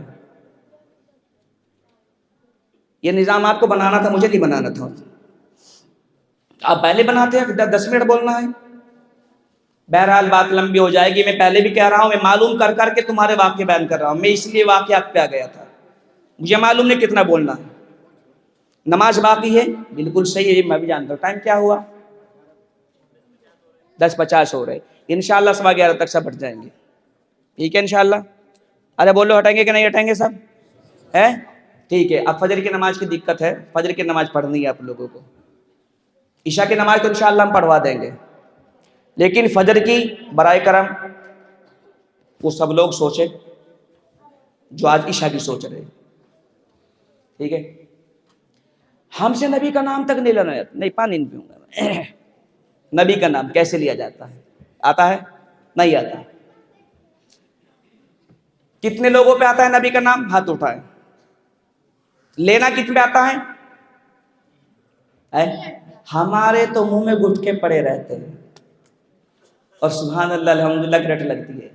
یہ نظام آپ کو بنانا تھا، مجھے نہیں بنانا تھا۔ آپ پہلے بناتے ہیں کہ 10 منٹ بولنا ہے۔ بہرحال بات لمبی ہو جائے گی، میں پہلے بھی کہہ رہا ہوں، میں معلوم کر کر کے تمہارے واقعے بیان کر رہا ہوں، میں اس لیے واقعات پہ آ گیا تھا، مجھے معلوم نہیں کتنا بولنا ہے۔ نماز باقی ہے، بالکل صحیح ہے، میں بھی جانتا ہوں۔ ٹائم کیا ہوا؟ 10:50 ہو رہے، انشاءاللہ 11:15 تک سب ہٹ جائیں گے، ٹھیک ہے انشاءاللہ؟ ارے بولو ہٹیں گے کہ نہیں ہٹیں گے سب؟ ہے ٹھیک ہے۔ اب فجر کی نماز کی دقت ہے، فجر کی نماز پڑھنی ہے آپ لوگوں کو، عشاء کی نماز تو انشاءاللہ ہم پڑھوا دیں گے، لیکن فجر کی برائے کرم وہ سب لوگ سوچیں جو آج عشاء کی سوچ رہے، ٹھیک ہے؟ ہم سے نبی کا نام تک نہیں لینا ہے، نہیں پانی نہیں پیوں گا۔ نبی کا نام کیسے لیا جاتا ہے؟ آتا ہے؟ نہیں آتا۔ کتنے لوگوں پہ آتا ہے نبی کا نام؟ ہاتھ اٹھائیں۔ لینا کتنے پہ آتا ہے؟ ہمارے تو منہ میں گٹکے پڑے رہتے ہیں، اور سبحان اللہ الحمدللہ کی رٹ لگتی ہے،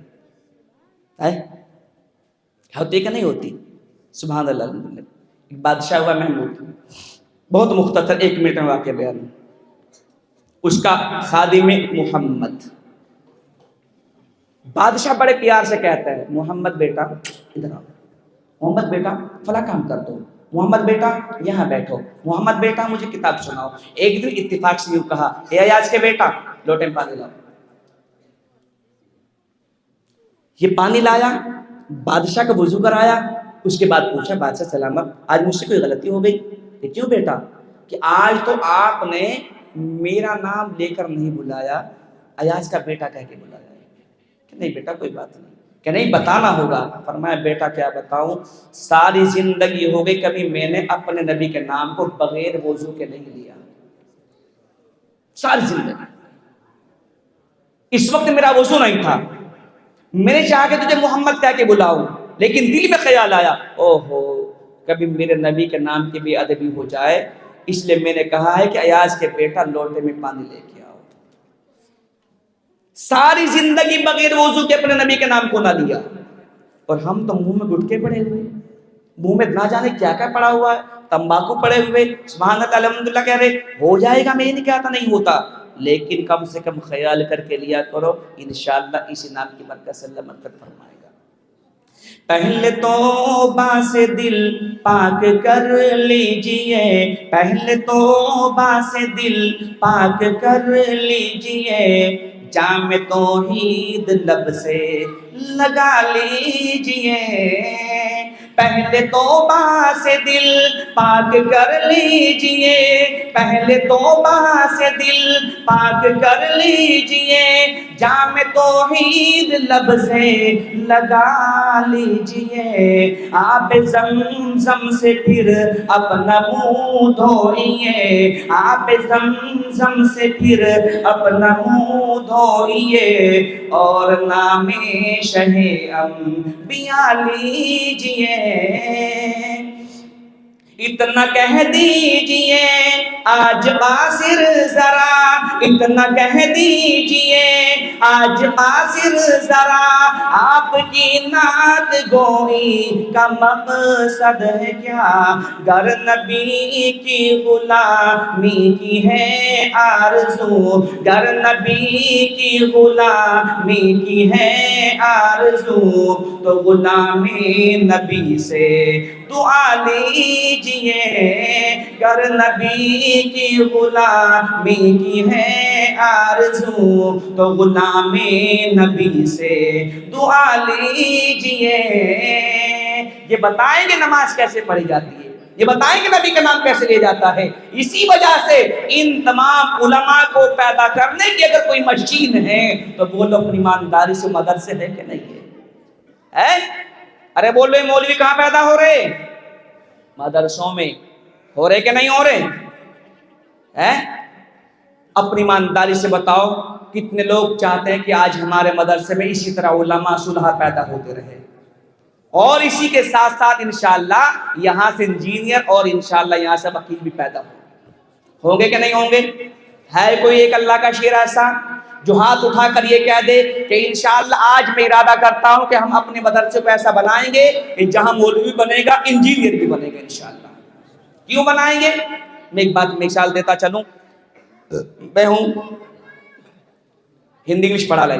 ہوتی کہ نہیں ہوتی؟ سبحان اللہ الحمدللہ۔ ایک بادشاہ ہوا محمود، بہت مختصر 1 منٹ میں واقعہ بیان، اس کا خادم محمد بادشاہ بڑے پیار سے کہتا ہے محمد بیٹا ادھر آؤ، محمد بیٹا فلاں کام کر دو، محمد بیٹا یہاں بیٹھو، محمد بیٹا مجھے کتاب سناؤ۔ ایک دن اتفاق سے یوں کہا، اے ایاز کے بیٹا لوٹے میں پانی لاؤ۔ یہ پانی لایا، بادشاہ کا وضو کرایا، اس کے بعد پوچھا بادشاہ سلامت آج مجھ سے کوئی غلطی ہو گئی؟ کہ کیوں بیٹا؟ کہ آج تو آپ نے میرا نام لے کر نہیں بلایا، ایاز کا بیٹا کہہ کے بلایا۔ کہ نہیں بیٹا کوئی بات نہیں، کہ نہیں بتانا ہوگا۔ فرمایا بیٹا کیا بتاؤں، ساری زندگی ہو گئی کبھی میں نے اپنے نبی کے نام کو بغیر وضو کے نہیں لیا، ساری زندگی۔ اس وقت میرا وضو نہیں تھا، میں نے چاہا کہ تجھے محمد کہہ کے بلاؤں، لیکن دل میں خیال آیا اوہو کبھی میرے نبی کے نام کی بے ادبی ہو جائے، اس لیے میں نے کہا ہے کہ ایاز کے بیٹا لوٹے میں پانی لے کے آؤ۔ ساری زندگی بغیر وضو کے اپنے نبی کے نام کو نہ لیا، اور ہم تو منہ میں گٹکے پڑے ہوئے، منہ میں نہ جانے کیا کیا پڑا ہوا ہے، تمباکو پڑے ہوئے، سبحان اللہ الحمدللہ کہہ رہے ہو جائے گا، میں نہیں کہتا نہیں ہوتا، لیکن کم سے کم خیال کر کے لیا کرو، انشاءاللہ اسی نام کی برکت سے اللہ مغفرت فرمائے گا۔ پہلے توبہ سے دل پاک کر لیجئے، پہلے توبہ سے دل پاک کر لیجئے، جام توحید لب سے لگا لیجئے، پہلے توبہ سے دل پاک کر لیجئے، پہلے توبہ سے دل پاک کر لیجئے، جام توحید لب سے لگا لیجئے، آب زمزم سے پھر اپنا منہ دھوئیے، آب زمزم سے پھر اپنا منہ دھوئیے، اور نام شہ انبیاء لیجئے، اتنا کہہ دیجئے آج قاصر ذرا، اتنا کہہ دیجئے آج قاصر ذرا، آپ کی نعت گوئی کا مقصد ہے کیا، گر نبی کی غلامی کی ہے آرزو، گر نبی کی غلامی کی ہے آرزو، تو غلامی نبی سے دعا لیجئے، گر نبی کی غلامی کی ہے آرزو، تو غلامی نبی سے دعا لیجئے۔ یہ بتائیں گے نماز کیسے پڑھی جاتی ہے، یہ بتائیں گے نبی کا نام کیسے لیا جاتا ہے۔ اسی وجہ سے ان تمام علماء کو پیدا کرنے کی اگر کوئی مشین ہے تو بولو اپنی ایمانداری سے مدرسے ہے کہ نہیں ہے؟ ارے بولو یہ مولوی کہاں پیدا ہو رہے؟ مدرسوں میں ہو رہے کہ نہیں ہو رہے؟ اپنی ایمانداری سے بتاؤ کتنے لوگ چاہتے ہیں کہ آج ہمارے مدرسے میں اسی طرح علماء صلحاء پیدا ہوتے رہے، اور اسی کے ساتھ ساتھ انشاءاللہ یہاں سے انجینئر اور انشاءاللہ یہاں سے وکیل بھی پیدا ہوں گے کہ نہیں ہوں گے؟ ہے کوئی ایک اللہ کا شیر ایسا جو ہاتھ اٹھا کر یہ کہہ دے کہ انشاءاللہ آج میں ارادہ کرتا ہوں کہ ہم اپنے مدرسے کو ایسا بنائیں گے کہ جہاں مولوی بنے گا انجینئر بھی بنے گا انشاءاللہ؟ کیوں بنائیں گے؟ میں ایک بات مثال دیتا چلوں، میں ہوں ہندی انگلش پڑھا لیں،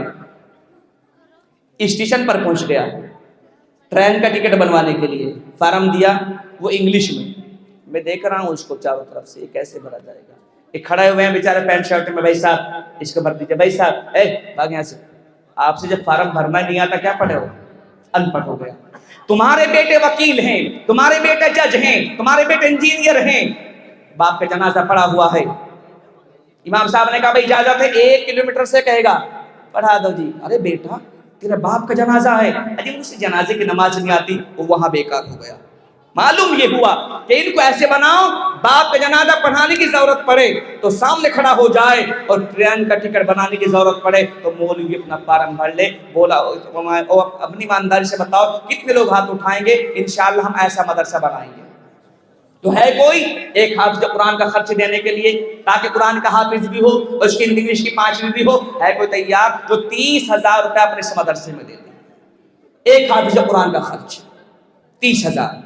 اسٹیشن پر پہنچ گیا، ٹرین کا ٹکٹ بنوانے کے لیے فارم دیا، وہ انگلش میں دیکھ رہا ہوں اس کو چاروں طرف سے، یہ کیسے بھرا جائے گا؟ ایک کھڑے ہوئے ہیں بیچارے پینٹ شرٹ میں، بھائی صاحب اس کو بھر دیجیے، بھائی صاحب بھاگ یہاں سے، آپ سے جب فارم بھرنا نہیں آتا کیا پڑھے ہو؟ ان پڑھ ہو گیا۔ تمہارے بیٹے وکیل ہیں، تمہارے بیٹے جج ہیں، تمہارے بیٹے انجینئر ہیں، باپ کا جنازہ پڑا ہوا ہے، امام صاحب نے کہا بھائی اجازت ہے 1 کلومیٹر سے کہے گا پڑھا دو جی، ارے بیٹا تیرے باپ کا جنازہ ہے، اجی مجھ سے جنازے کی نماز نہیں آتی، وہ وہاں بیکار ہو گیا۔ معلوم یہ ہوا کہ ان کو ایسے بناؤ باپ کا جنازہ پڑھانے کی ضرورت پڑے تو سامنے کھڑا ہو جائے، اور ٹرین کا ٹکٹ بنانے کی ضرورت پڑے تو مولوی اپنا فارم بھر لے۔ بولا اپنی ایمانداری سے بتاؤ کتنے لوگ ہاتھ اٹھائیں گے انشاءاللہ ہم ایسا مدرسہ بنائیں گے؟ تو ہے کوئی ایک حافظ قرآن کا خرچ دینے کے لیے تاکہ قرآن کا حافظ بھی ہو اور اس کی انگلش کی 5ویں بھی ہو؟ ہے کوئی تیار جو 30,000 روپے اپنے اس مدرسے میں دے دے؟ ایک حافظ قرآن کا خرچ 30,000۔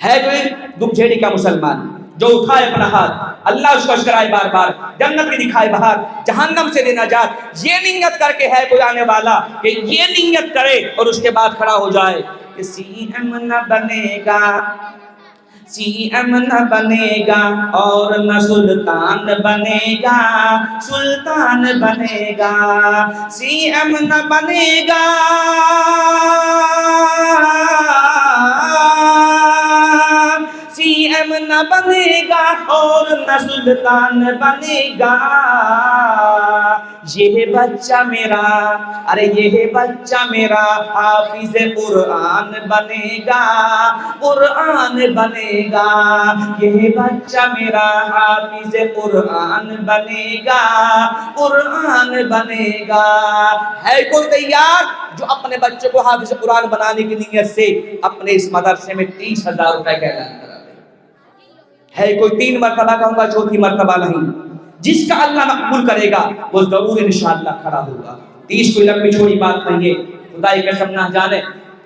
ہے کوئی دم جھیڑی کا مسلمان جو اٹھائے اپنا ہاتھ اللہ اس کو اشکرائے بار بار، جنت کی دکھائے باہر، جہنم سے دے نجات۔ یہ نیت کر کے ہے کوئی آنے والا کہ یہ نیت کرے اور اس کے بعد کھڑا ہو جائے کہ سی ایم نہ بنے گا، سی ایم نہ بنے گا اور نہ سلطان بنے گا، سلطان بنے گا، سی ایم نہ بنے گا، سی ایم نہ بنے گا اور نہ سلطان بنے گا، یہ بچہ میرا، ارے یہ بچہ میرا حافظ قرآن بنے گا، قرآن بنے گا، یہ بچہ میرا حافظ قرآن بنے گا، قرآن بنے گا۔ ہے کوئی تیار جو اپنے بچے کو حافظ قرآن بنانے کی نیت سے اپنے اس مدرسے میں 30,000 روپے کا اعلان کرا دے؟ ہے کوئی؟ 3 مرتبہ کہوں گا، چوتھی مرتبہ نہیں۔ جس کا اللہ مقبول کرے گا وہ ضرور انشاءاللہ کھڑا ہوگا۔ 30 کوئی لمبی چھوڑی بات نہیں ہے، خدا کی قسم نہ جانے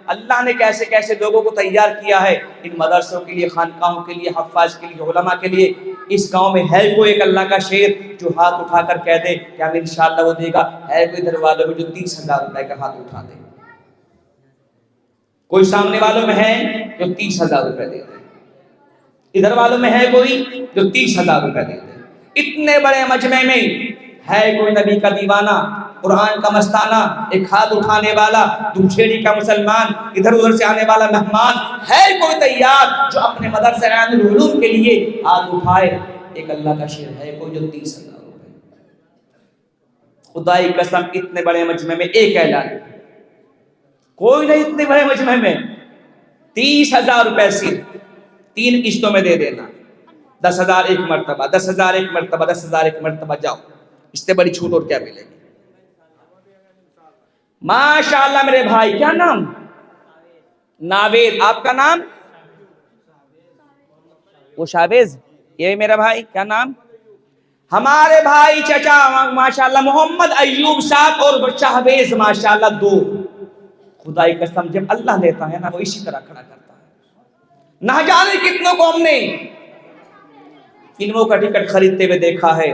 اللہ نے کیسے کیسے لوگوں کو تیار کیا ہے ان مدرسوں کے لیے، خانقاہوں کے لیے، حفاظ کے لیے، علماء کے لیے۔ اس گاؤں میں ہے کوئی ایک اللہ کا شیر جو ہاتھ اٹھا کر کہہ دے کہ ہم انشاءاللہ وہ دے گا؟ ہے کوئی ادھر والوں میں جو 30,000 روپے کا ہاتھ اٹھا دے؟ کوئی سامنے والوں میں ہے جو 30,000 روپے دے دے؟ ادھر والوں میں ہے کوئی جو 30,000 روپے دے دے؟ اتنے بڑے مجمع میں ہے کوئی نبی کا دیوانہ، قرآن کا مستانہ، ایک ہاتھ اٹھانے والا، دوچھیڑی کا مسلمان، ادھر ادھر سے آنے والا مہمان؟ ہے کوئی تیار جو اپنے مدرسہ عین العلوم کے لیے ہاتھ اٹھائے؟ ایک اللہ کا شیر ہے کوئی جو 30,000 روپے؟ خدا کی قسم اتنے بڑے مجمع میں ایک اعلان، کوئی نہیں اتنے بڑے مجمع میں 30,000 روپے صرف 3 قسطوں میں دے دینا، 10,000 ایک مرتبہ، 10,000 ایک مرتبہ، 10,000 ایک مرتبہ، جاؤ، اس سے بڑی چھوٹ اور کیا ملے گی؟ ماشاءاللہ میرے بھائی، کیا نام؟ ناوید۔ آپ کا نام؟ وہ شاویز، یہ میرا بھائی کیا نام؟ ہمارے بھائی چچا ماشاءاللہ محمد ایوب صاحب اور شاویز ماشاءاللہ 2۔ خدا کی قسم جب اللہ لیتا ہے نا وہ اسی طرح کھڑا کرتا ہے۔ نہ جانے کتنوں کو ہم نے فلموں کا ٹکٹ خریدتے ہوئے دیکھا ہے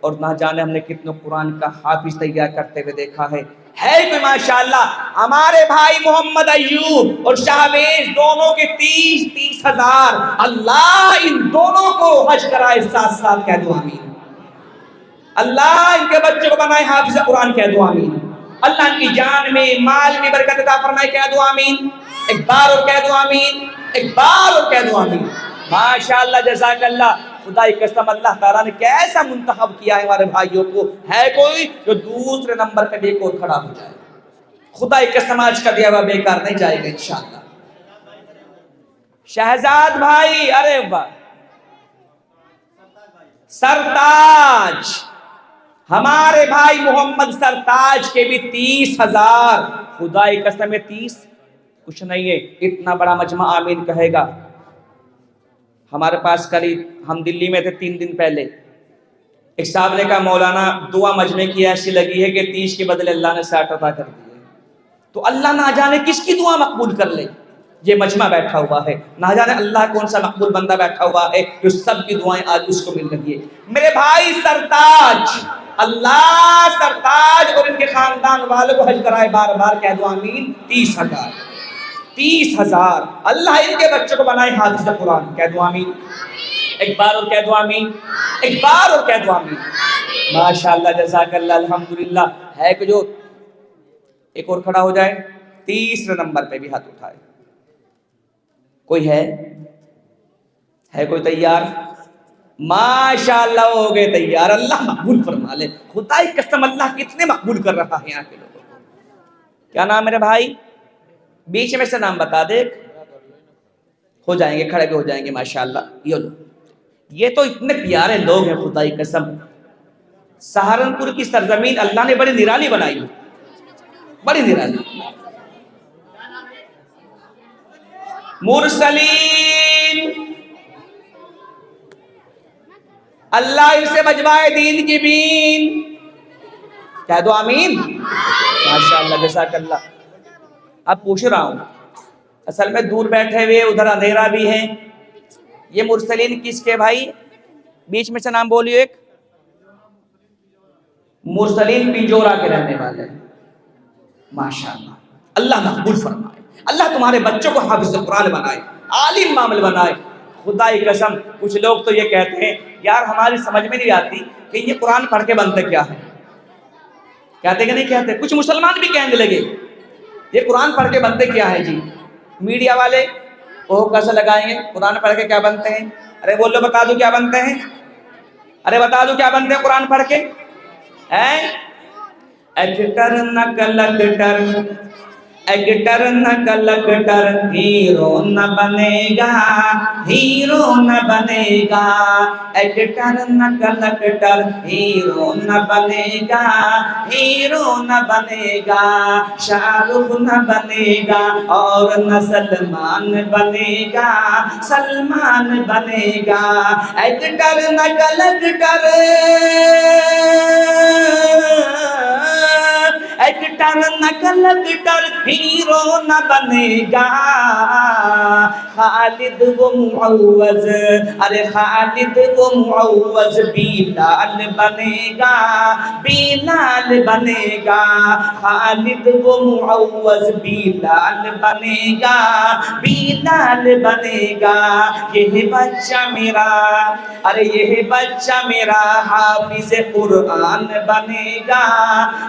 اور نہ جانے ہم نے کتنوں قرآن کا حافظ تیار کرتے ہوئے دیکھا ہے۔ ہے کوئی ماشاءاللہ ہمارے بھائی محمد ایوب اور شاہویز دونوں کے 30,000 اللہ ان دونوں کو حج کرائے ساتھ ساتھ، کہہ دو آمین۔ اللہ ان کے بچے کو بنائے حافظ قرآن، کہہ دو آمین۔ اللہ ان کی جان میں مال میں برکت عطا فرمائے، کہہ دو آمین۔ ایک بار اور کہہ دو آمین، ایک بار اور کہہ دو آمین۔ ماشاءاللہ جزاک اللہ۔ خدا کی قسم اللہ تعالیٰ نے کیسا منتخب کیا ہے ہمارے بھائیوں کو۔ ہے کوئی جو دوسرے نمبر پہ بھی ایک اور کھڑا ہو جائے؟ خدا کی قسم آج کا دیا ہوا بیکار نہیں جائے گا انشاءاللہ۔ شہزاد بھائی، ارے واہ، سرتاج، ہمارے بھائی محمد سرتاج کے بھی 30,000۔ خدا کی قسم 30 کچھ نہیں ہے، اتنا بڑا مجمع آمین کہے گا۔ ہمارے پاس قریب ہم دلی میں تھے 3 دن پہلے، ایک صاحب نے کہا مولانا دعا مجمع کی ایسی لگی ہے کہ 30 کے بدلے اللہ نے 60 عطا کر دی ہے۔ تو اللہ نہ جانے کس کی دعا مقبول کر لے۔ یہ مجمع بیٹھا ہوا ہے، نہ جانے اللہ کون سا مقبول بندہ بیٹھا ہوا ہے جو سب کی دعائیں آج اس کو مل رہی ہے۔ میرے بھائی سرتاج، اللہ سرتاج اور ان کے خاندان والوں کو حج کرائے بار بار، کہہ دو آمین۔ 30,000 30,000 اللہ ان کے بچوں کو بنائے حافظ قرآن، کہہ دو آمین۔ ایک بار اور کہہ دو آمین، ایک بار اور کہہ دو آمین۔ ماشاءاللہ جزاک اللہ، الحمدللہ۔ ہے کہ جو ایک اور کھڑا ہو جائے 30 نمبر پہ بھی ہاتھ اٹھائے؟ کوئی ہے کوئی تیار؟ ماشاءاللہ ہو گئے تیار، اللہ مقبول فرما لے۔ خدا کی قسم اللہ کتنے مقبول کر رہا ہے یہاں کے لوگوں کو۔ کیا نام میرے بھائی؟ بیچ میں سے نام بتا دے، ہو جائیں گے، کھڑے بھی ہو جائیں گے ماشاءاللہ۔ یہ تو اتنے پیارے لوگ ہیں خدا کی قسم۔ سہارنپور کی سرزمین اللہ نے بڑی نرالی بنائی، بڑی نرالی۔ مرسلین، اللہ اسے بجوائے دین کی بین، کہہ دو آمین۔ ماشاءاللہ جزاک اللہ۔ اب پوچھ رہا ہوں، اصل میں دور بیٹھے ہوئے ادھر اندھیرا بھی ہے، یہ مرسلین کس کے بھائی؟ بیچ میں سے نام بولیے ایک. مرسلین پنجورا کے رہنے والے. ماشاءاللہ اللہ مقبول فرمائے. اللہ تمہارے بچوں کو حافظ قرآن بنائے, عالم معامل بنائے. خدا کی قسم کچھ لوگ تو یہ کہتے ہیں یار ہماری سمجھ میں نہیں آتی کہ یہ قرآن پڑھ کے بنتے کیا ہے. کہتے کہ نہیں کہتے؟ کچھ مسلمان بھی کہنے لگے یہ قرآن پڑھ کے بنتے کیا ہے جی. میڈیا والے وہ کیسے لگائیں گے قرآن پڑھ کے کیا بنتے ہیں. ارے بولو بتا دو کیا بنتے ہیں. ارے بتا دو کیا بنتے ہیں قرآن پڑھ کے. ایکٹر نہ کلکٹر, ایکٹر نہ کلکٹر, ہیرو نہ بنے گا, ہیرو نہ بنے گا. ایکٹر نہ کلکٹر, ہیرو نہ بنے گا, ہیرو نہ بنے گا. شاہ رخ نہ بنے گا اور نہ سلمان بنے گا, سلمان بنے گا. ایکٹر نہ کلکٹر, ایکٹر نہ کلکٹر, ہیرو نہ بنے گا. خالد و معوض, ارے خالد و معوض بلال بنے گا, بلال بنے گا. خالد و معوض بلال بنے گا, بلال بنے گا. یہ بچہ میرا, ارے یہ بچہ میرا حافظ قرآن بنے گا,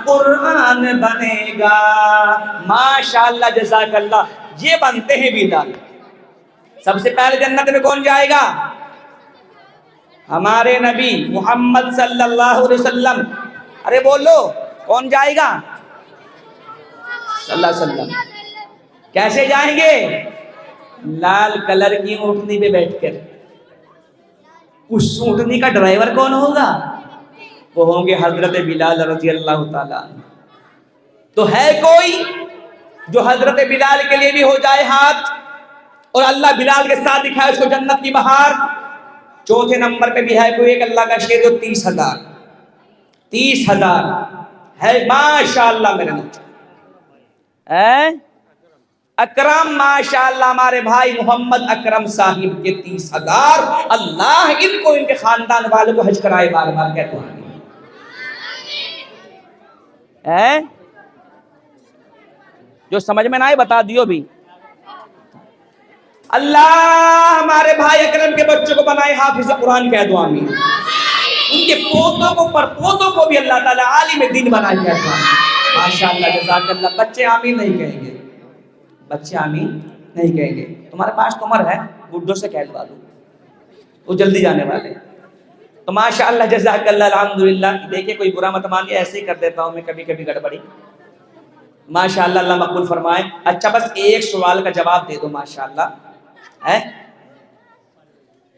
قرآن بنے گا. ماشاءاللہ جزاک اللہ. یہ بنتے ہیں بلال. سب سے پہلے جنت میں کون جائے گا؟ ہمارے نبی محمد صلی اللہ علیہ وسلم. ارے بولو کون جائے گا؟ صلی اللہ علیہ وسلم. کیسے جائیں گے؟ لال کلر کی اونٹنی پہ بیٹھ کر. اس اونٹنی کا ڈرائیور کون ہوگا؟ وہ ہوں گے حضرت بلال رضی اللہ تعالیٰ. تو ہے کوئی جو حضرت بلال کے لیے بھی ہو جائے ہاتھ اور اللہ بلال کے ساتھ دکھائے اس کو جنت کی بہار. چوتھے نمبر پہ بھی ہے کوئی ایک اللہ کا شیر جو 30,000 ہے. ماشاءاللہ میرے نبی اکرم, ماشاءاللہ ہمارے بھائی محمد اکرم صاحب کے 30,000. اللہ ان کو ان کے خاندان والوں کو حج کرائے بار بار کہتے ہیں. جو سمجھ میں نہ آئے بتا دیو بھی. اللہ ہمارے بھائی اکرم کے بچوں کو بنائے حافظ قرآن, کہہ دو آمین. ان کے پوتوں کو پر پوتوں کو بھی اللہ تعالیٰ عالم دین بنائے, کہہ دو آمین. ماشاءاللہ جزاک اللہ. بچے آمین نہیں کہیں گے, بچے آمین نہیں کہیں گے. تمہارے پاس عمر ہے, بڈھوں سے کہلوا دو, وہ جلدی جانے والے. تو ماشاءاللہ جزاک اللہ. الحمدللہ. دیکھیں کوئی برا مت مانیے, ایسے ہی کر دیتا ہوں میں کبھی کبھی گڑبڑی. ماشاءاللہ اللہ مقبول فرمائے. اچھا بس ایک سوال کا جواب دے دو. ماشاءاللہ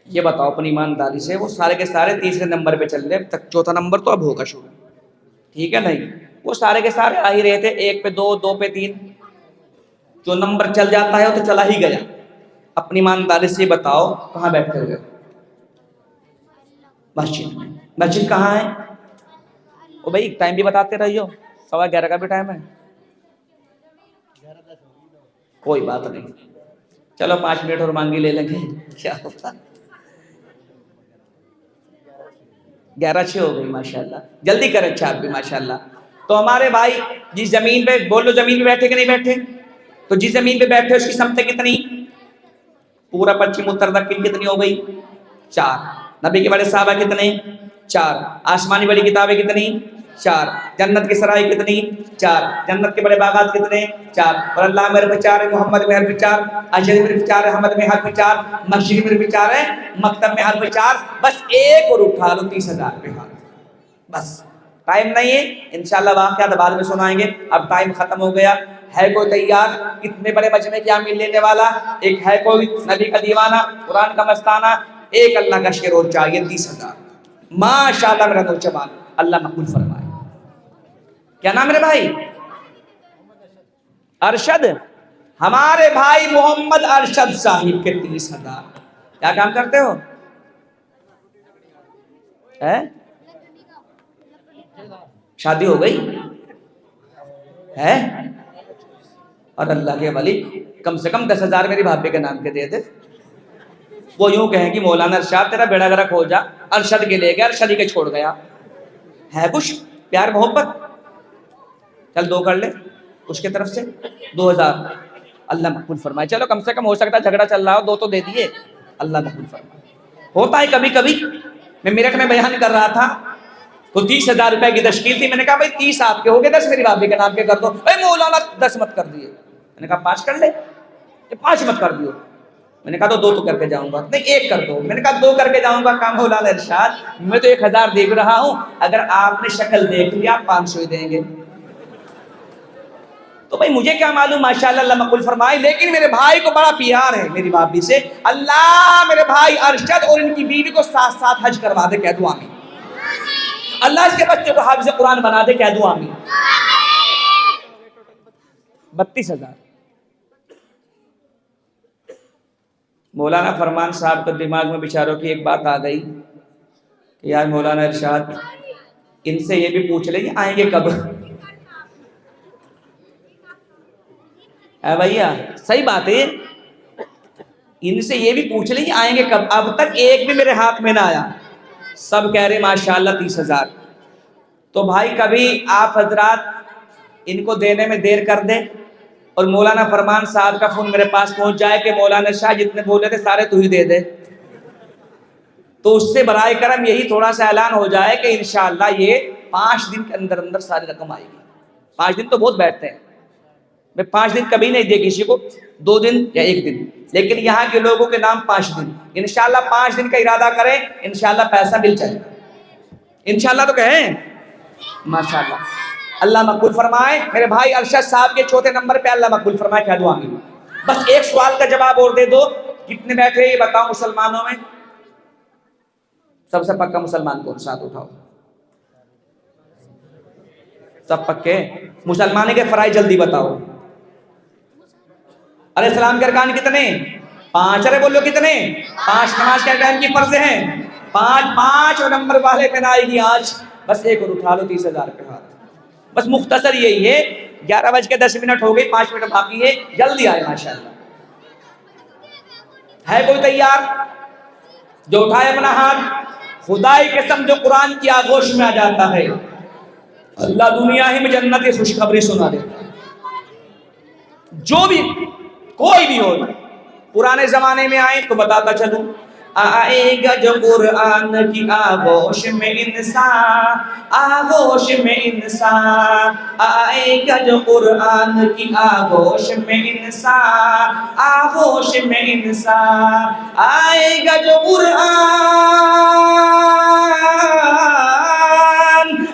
یہ بتاؤ اپنی ایمانداری سے, وہ سارے کے سارے تیسرے نمبر پہ چل رہے تک, چوتھا نمبر تو اب ہوگا شروع, ٹھیک ہے نہیں؟ وہ سارے کے سارے آ ہی رہے تھے, 1 پہ 2, 2 پہ 3. جو نمبر چل جاتا ہے وہ تو چلا ہی گیا. اپنی ایمانداری سے بتاؤ کہاں بیٹھے ہوئے؟ مسجد میں. مسجد کہاں ہے؟ او بھائی ٹائم بھی بتاتے رہیو, 11:15 کا بھی ٹائم ہے. کوئی بات نہیں, چلو 5 منٹ اور مانگی لے لیں گے, کیا ہوتا. 11:06 ہو گئی. ماشاءاللہ جلدی کریں. اچھا آپ بھی ماشاءاللہ. تو ہمارے بھائی جس زمین پہ, بولو زمین پہ بیٹھے کہ نہیں بیٹھے؟ تو جس زمین پہ بیٹھے اس کی سمتیں کتنی؟ پورا پچھم اتر دکن کتنی ہو گئی؟ 4. نبی کے بڑے صحابہ کتنے؟ 4. آسمانی بڑی کتابیں کتنی؟ 4. جنت کی سرائے کتنی؟ 4. جنت کے بڑے باغات کتنے؟ 4. اور اللہ میں حرف 4 ہے, محمد میں حرف 4, اشہر میں حرف 4 ہے, احمد میں حرف 4, مسجد میں حرف 4 ہے, مکتب میں حرف 4. بس ایک اور اٹھا لو 30,000 پہ ہاتھ. بس ٹائم نہیں ہے, انشاءاللہ واقعات بعد میں سنائیں گے. اب ٹائم ختم ہو گیا. ہے کوئی تیار اتنے بڑے مجمع کی آمین لینے والا؟ ایک ہے کوئی نبی کا دیوانہ, قرآن کا مستانہ, ایک اللہ کا شعر اور چاہیے 30,000. ماشاءاللہ میرا نوجوان, اللہ مقبول فرمائے. کیا نام میرے بھائی؟ ارشد. ہمارے بھائی محمد ارشد صاحب کے 30,000. کیا کام کرتے ہو؟ شادی ہو گئی ہے؟ اور اللہ کے ولی کم سے کم 10,000 میری بھابھی کے نام کے دے دے. وہ یوں کہیں کہ مولانا ارشاد تیرا بیڑا گرک ہو جا, ارشد کے لے گیا، ارشد کے چھوڑ گیا، ہے کچھ پیار محبت؟ چل 2 کر لے اس کی طرف سے 2000، اللہ مقبول فرمائے۔ چلو کم سے کم ہو سکتا ہے جھگڑا چل رہا ہو 2 تو دے دیے، اللہ مقبول فرمائے۔ ہوتا ہے کبھی کبھی، میں میرٹھ میں بیان کر رہا تھا تو 30,000 روپے کی تشکیل تھی، میں نے کہا بھائی 30 آپ کے ہو گئے، 10 میری بھابھی کے نام کے کر دو۔ اے مولانا 10 مت کر دیے، میں نے کہا 5 کر لے، 5 مت کر دیو، میں نے کہا تو 2 تو کر کے جاؤں گا، نہیں 1 کر دو، میں نے کہا 2 کر کے جاؤں گا۔ کام مولانا ارشاد میں تو 1000 دیکھ رہا ہوں، اگر آپ نے شکل دیکھ لیا 500 ہی دیں گے۔ تو بھائی مجھے کیا معلوم، ماشاءاللہ اللہ مقبول فرمائے، لیکن میرے بھائی کو بڑا پیار ہے میری بھابھی سے، اللہ میرے بھائی ارشد اور ان کی بیوی کو ساتھ ساتھ حج کروا دے، کہہ دو آمین۔ اللہ اس کے بچے کو حافظ قرآن بنا دے، کہہ دو آمین۔ 32,000۔ مولانا فرمان صاحب کو دماغ میں بیچاروں کی ایک بات آ گئی کہ یار مولانا ارشاد ان سے یہ بھی پوچھ لیں آئیں گے کب؟ بھیا صحیح بات ہے، ان سے یہ بھی پوچھ لیں آئیں گے کب؟ اب تک ایک بھی میرے ہاتھ میں نہ آیا، سب کہہ رہے ماشاءاللہ 30,000۔ تو بھائی کبھی آپ حضرات ان کو دینے میں دیر کر دیں اور مولانا فرمان صاحب کا فون میرے پاس پہنچ جائے کہ مولانا شاہ جتنے بولے تھے سارے تو ہی دے دے، تو اس سے برائے کرم یہی تھوڑا سا اعلان ہو جائے کہ انشاءاللہ یہ 5 دن کے اندر اندر ساری رقم آئے گی۔ 5 دن تو بہت بیٹھتے ہیں، میں 5 دن کبھی نہیں دے کسی کو، 2 دن یا 1 دن، لیکن یہاں کے لوگوں کے نام 5 دن، انشاءاللہ 5 دن کا ارادہ کریں، انشاءاللہ پیسہ مل جائے گا، انشاءاللہ تو کہیں ماشاءاللہ۔ اللہ مقبول فرمائے، میرے بھائی ارشد صاحب کے چوتھے نمبر پہ اللہ مقبول فرمائے، کہہ دو آمین۔ بس ایک سوال کا جواب اور دے دو، کتنے بیٹھے یہ بتاؤ مسلمانوں میں؟ سب سے پکا مسلمان کون؟ ساتھ اٹھاؤ، سب پکے مسلمان کے فرائض جلدی بتاؤ۔ ارے اسلام کے ارکان کتنے؟ 5۔ ارے بولو کتنے؟ 5۔ نماز کے ٹائم کی فرض ہیں 5 اور نمبر والے پہ نہ آئے گی آج، بس ایک اور اٹھا لو 30,000 کے ہاتھ۔ بس مختصر یہی ہے، 11:10 ہو گئی، 5 منٹ باقی ہے، جلدی آئے ماشاءاللہ۔ ہے کوئی تیار جو اٹھائے اپنا ہاتھ؟ خدا کی قسم جو قرآن کی آغوش میں آ جاتا ہے اللہ دنیا ہی میں جنت کی خوشخبری سنا دیتا ہے۔ جو بھی کوئی بھی ہو، پرانے زمانے میں آئے تو بتاتا چلوں، آئے گا جو قرآن کی آغوش میں انسان، آغوش میں انسان، آئے گا جو قرآن کی آغوش میں انسان، آغوش میں انسان، آئے گا جو قرآن،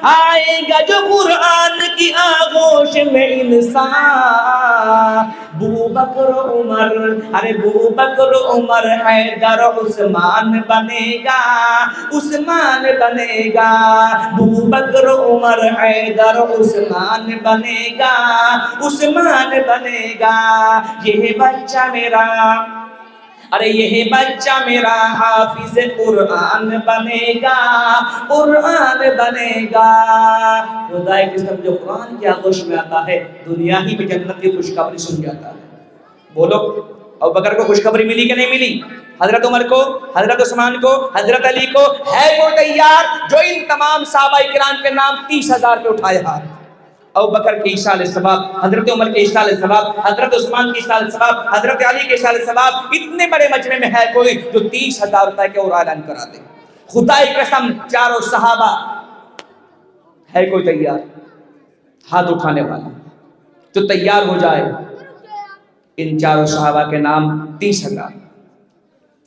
آئے گا جو قرآن کی آغوش میں انسان، بو بکر عمر، ارے بو بکر عمر حیدر عثمان بنے گا، عثمان بنے گا، بو بکر عمر حیدر عثمان بنے گا، عثمان بنے گا، یہ بچہ میرا، ارے یہ بچہ میرا حافظ قرآن بنے گا، قرآن بنے گا۔ خدا کی قسم جو قرآن کی آغوش میں آتا ہے دنیا ہی میں جنت کی خوشخبری سن جاتا ہے۔ بولو ابوبکر کو خوشخبری ملی کہ نہیں ملی؟ حضرت عمر کو، حضرت عثمان کو، حضرت علی کو؟ ہے کوئی تیار جو ان تمام صحابہ کرام کے نام 30,000 پہ اٹھائے ہاتھ؟ ابوبکر کے ایصال ثواب، حضرت عمر کے ایصال ثواب، حضرت عثمان کے ایصال ثواب، حضرت علی کے ایصال ثواب، اتنے بڑے مجمع میں ہے کوئی جو 30,000 روپے کے اور اعلان کرا دے؟ خدا کی قسم چاروں صحابہ، ہے کوئی تیار ہاتھ اٹھانے والا جو تیار ہو جائے؟ ان چاروں صحابہ کے نام 30,000۔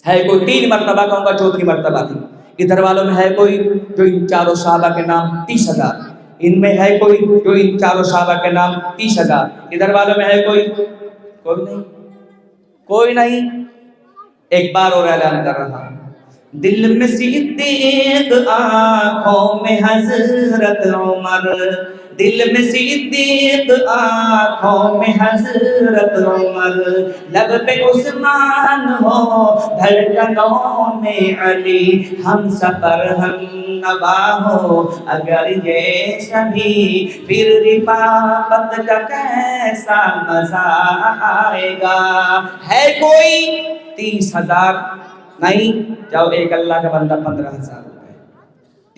ہے کوئی 3 مرتبہ کہوں گا، چوتھی مرتبہ تھی؟ ادھر والوں میں ہے کوئی جو ان چاروں صحابہ کے نام 30,000؟ ان میں ہے کوئی جو ان چاروں صحابہ کے نام 30,000؟ ادھر والوں میں ہے کوئی؟ کوئی نہیں، کوئی نہیں۔ ایک بار اور اعلان کر رہا ہوں، دل میں صدیق، آنکھوں میں حضرت عمر، دل میں صدیق، آنکھوں میں حضرت عمر، لب پہ عثمان ہو، دھڑکنوں میں علی، ہم سفر ہم نوا ہو اگر یہ سبھی، پھر رفاقت کا کیسا مزہ آئے گا۔ ہے کوئی 30,000؟ نہیں؟ جاؤ ایک اللہ کا بندہ 15,000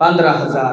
15,000।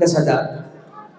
10,000।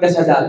10,000,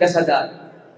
10,000।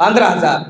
15,000,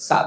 7।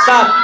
7।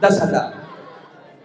10,000।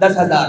10,000।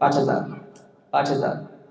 5,000, 5,000।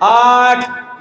8।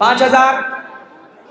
5,000।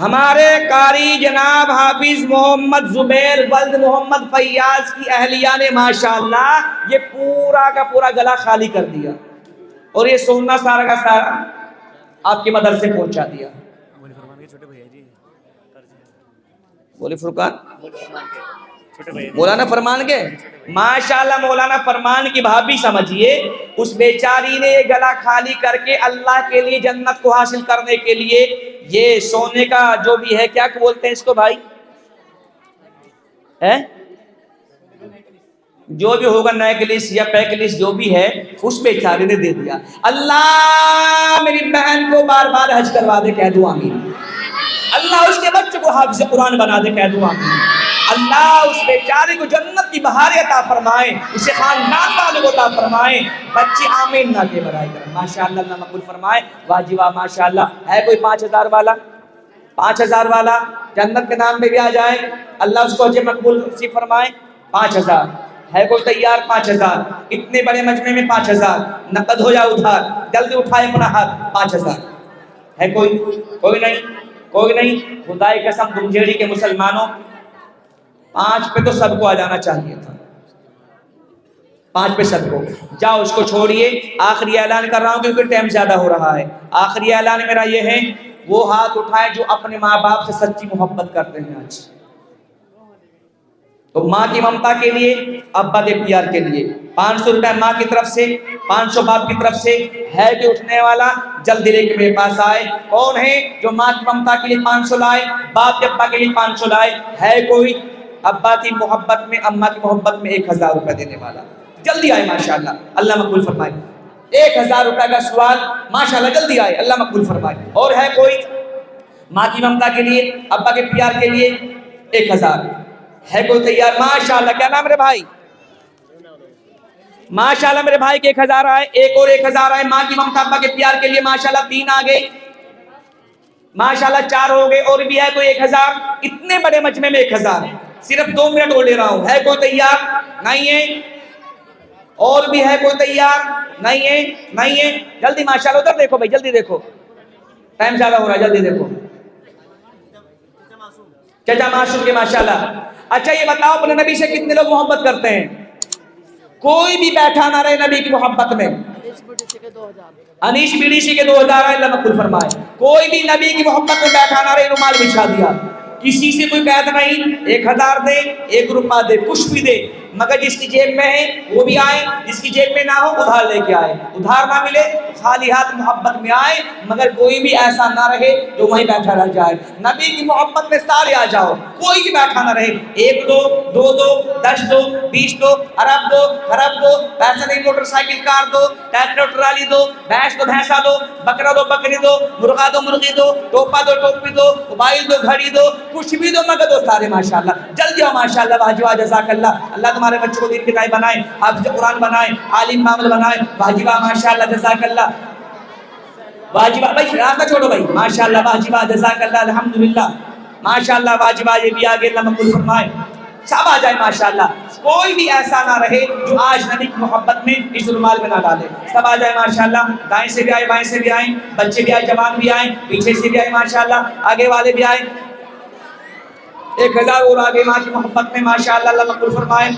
ہمارے قاری جناب حافظ محمد زبیر ولد محمد فیاض کی اہلیہ نے ماشاءاللہ یہ پورا کا پورا گلا خالی کر دیا اور یہ سونا سارا کا سارا آپ کے مدرسے پہنچا دیا. بولے فرقان مولانا فرمان کے ماشاءاللہ مولانا فرمان کی بھابھی سمجھیے اس بیچاری نے یہ گلا خالی کر کے اللہ کے لیے جنت کو حاصل کرنے کے لیے یہ سونے کا جو بھی ہے کیا بولتے ہیں اس کو بھائی جو بھی ہوگا نیکلس یا پیکلس جو بھی ہے اس بیچارے نے دے دیا. اللہ میری بہن کو بار بار حج کروا دے کہہ دو آمین. اللہ اس کے بچے کو حافظ قرآن بنا دے کہہ دو آمین. اللہ اس بیچارے کو جنت کی بہار عطا فرمائے اسے خاندان والوں کو عطا فرمائے. بچے آمین نہ کے برائے کریں ماشاءاللہ اللہ مقبول فرمائے. واجبہ ماشاءاللہ ہے کوئی 5000 والا 5000 والا جنت کے نام میں بھی آ جائے اللہ اس کو اجر مقبول نصیب فرمائے. 5000 ہے کوئی تیار 5000 اتنے بڑے مجمع میں 5000 نقد ہو یا ادھار جلدی اٹھائے اپنا ہاتھ 5000 ہے کوئی نہیں. خدا کی قسم گمجھیڑی کے مسلمانوں 5 پہ تو سب کو آ جانا چاہیے تھا 5 پہ سب کو جاؤ اس کو چھوڑیے. آخری اعلان کر رہا ہوں کیونکہ ٹائم زیادہ ہو رہا ہے. آخری اعلان میرا یہ ہے وہ ہاتھ اٹھائے جو اپنے ماں باپ سے سچی محبت کرتے ہیں. آج تو ماں کی ممتا کے لیے ابا کے پیار کے لیے 500 روپے ماں کی طرف سے 500 باپ کی طرف سے ہے کہ اٹھنے والا جلدی لے کے میرے پاس آئے. کون ہے جو ماں کی ممتا کے لیے 500 لائے باپ کے ابا کے لیے 500 لائے؟ ہے کوئی ابا کی محبت میں اماں کی محبت میں 1000 روپے دینے والا؟ جلدی آئے ماشاءاللہ اللہ مقبول فرمائے. 1000 روپے کا سوال ماشاءاللہ جلدی آئے اللہ مقبول فرمائے. اور ہے کوئی ماں کی ممتا کے لیے ابا کے پیار کے لیے 1000 ہے کوئی تیار؟ ماشاءاللہ کیا نام میرے بھائی؟ ماشاءاللہ میرے بھائی کے 1000 آئے. ایک اور 1000 آئے ماں کی ممتا ابا کے پیار کے لیے ماشاءاللہ 3 آ گئے ماشاءاللہ 4 ہو گئے. اور بھی ہے کوئی 1000؟ اتنے بڑے مجمع میں 1000 صرف 2 منٹ اور لے رہا ہوں. ہے کوئی تیار؟ نہیں ہے. اور بھی ہے کوئی تیار؟ نہیں ہے. جلدی ماشاءاللہ ادھر دیکھو بھائی جلدی دیکھو ٹائم زیادہ ہو رہا ہے جلدی دیکھو. چچا معصوم کے ماشاءاللہ. اچھا یہ بتاؤ اپنے نبی سے کتنے لوگ محبت کرتے ہیں؟ کوئی بھی بیٹھا نہ رہے نبی کی محبت میں. انیش بیڈیسی کے 2000 آئے اللہ مقبول فرمائے. کوئی بھی نبی کی محبت میں بیٹھا نہ رہے رومال بچھا دیا. کسی سے کوئی قید نہیں 1000 دے 1 روپیہ دے کچھ بھی دے مگر جس کی جیب میں ہے وہ بھی آئے جس کی جیب میں نہ ہو ادھار لے کے آئے. ادھار نہ ملے خالی ہاتھ محبت میں آئے مگر کوئی بھی ایسا نہ رہے جو وہیں بیٹھا رہ جائے. نبی کی محبت میں سارے آ جاؤ کوئی بھی بیٹھا نہ رہے. 1 دو 2 دو 10 دو 20 دو ارب دو خرب دو پیسہ نہیں موٹر سائیکل کار دو ٹریکٹر ٹرالی دو بھینس دو بھینسا دو بکرا دو بکری دو مرغا دو مرغی دو ٹوپا دو ٹوپی دو موبائل دو گھڑی دو کچھ بھی دو مگر دو سارے ماشاءاللہ. جلدی آؤ ماشاءاللہ. واجبہ جزاک اللہ اللہ تمہارے بچوں کو دین کی داعی بنائے حافظ قرآن بنائے عالم معامل بنائے. واجبہ ماشاءاللہ جزاک اللہ. واجبہ بھائی راستہ چھوڑو بھائی ماشاءاللہ. واجبہ جزاک اللہ الحمدللہ ماشاءاللہ. واجبہ یہ بھی آگے اللہ مقبول فرمائے. سب آ جائے ماشاءاللہ. کوئی بھی ایسا نہ رہے جو آج نبی کی محبت میں اس رومال میں نہ ڈالے. سب آ جائے ماشاءاللہ. دائیں سے بھی آئے بائیں سے بھی آئیں بچے بھی آئے جوان بھی آئیں پیچھے سے بھی آئے ماشاءاللہ. آگے والے بھی آئے 1000 اور آگے ماں کی محبت میں ماشاءاللہ اللہ مقبول فرمائے.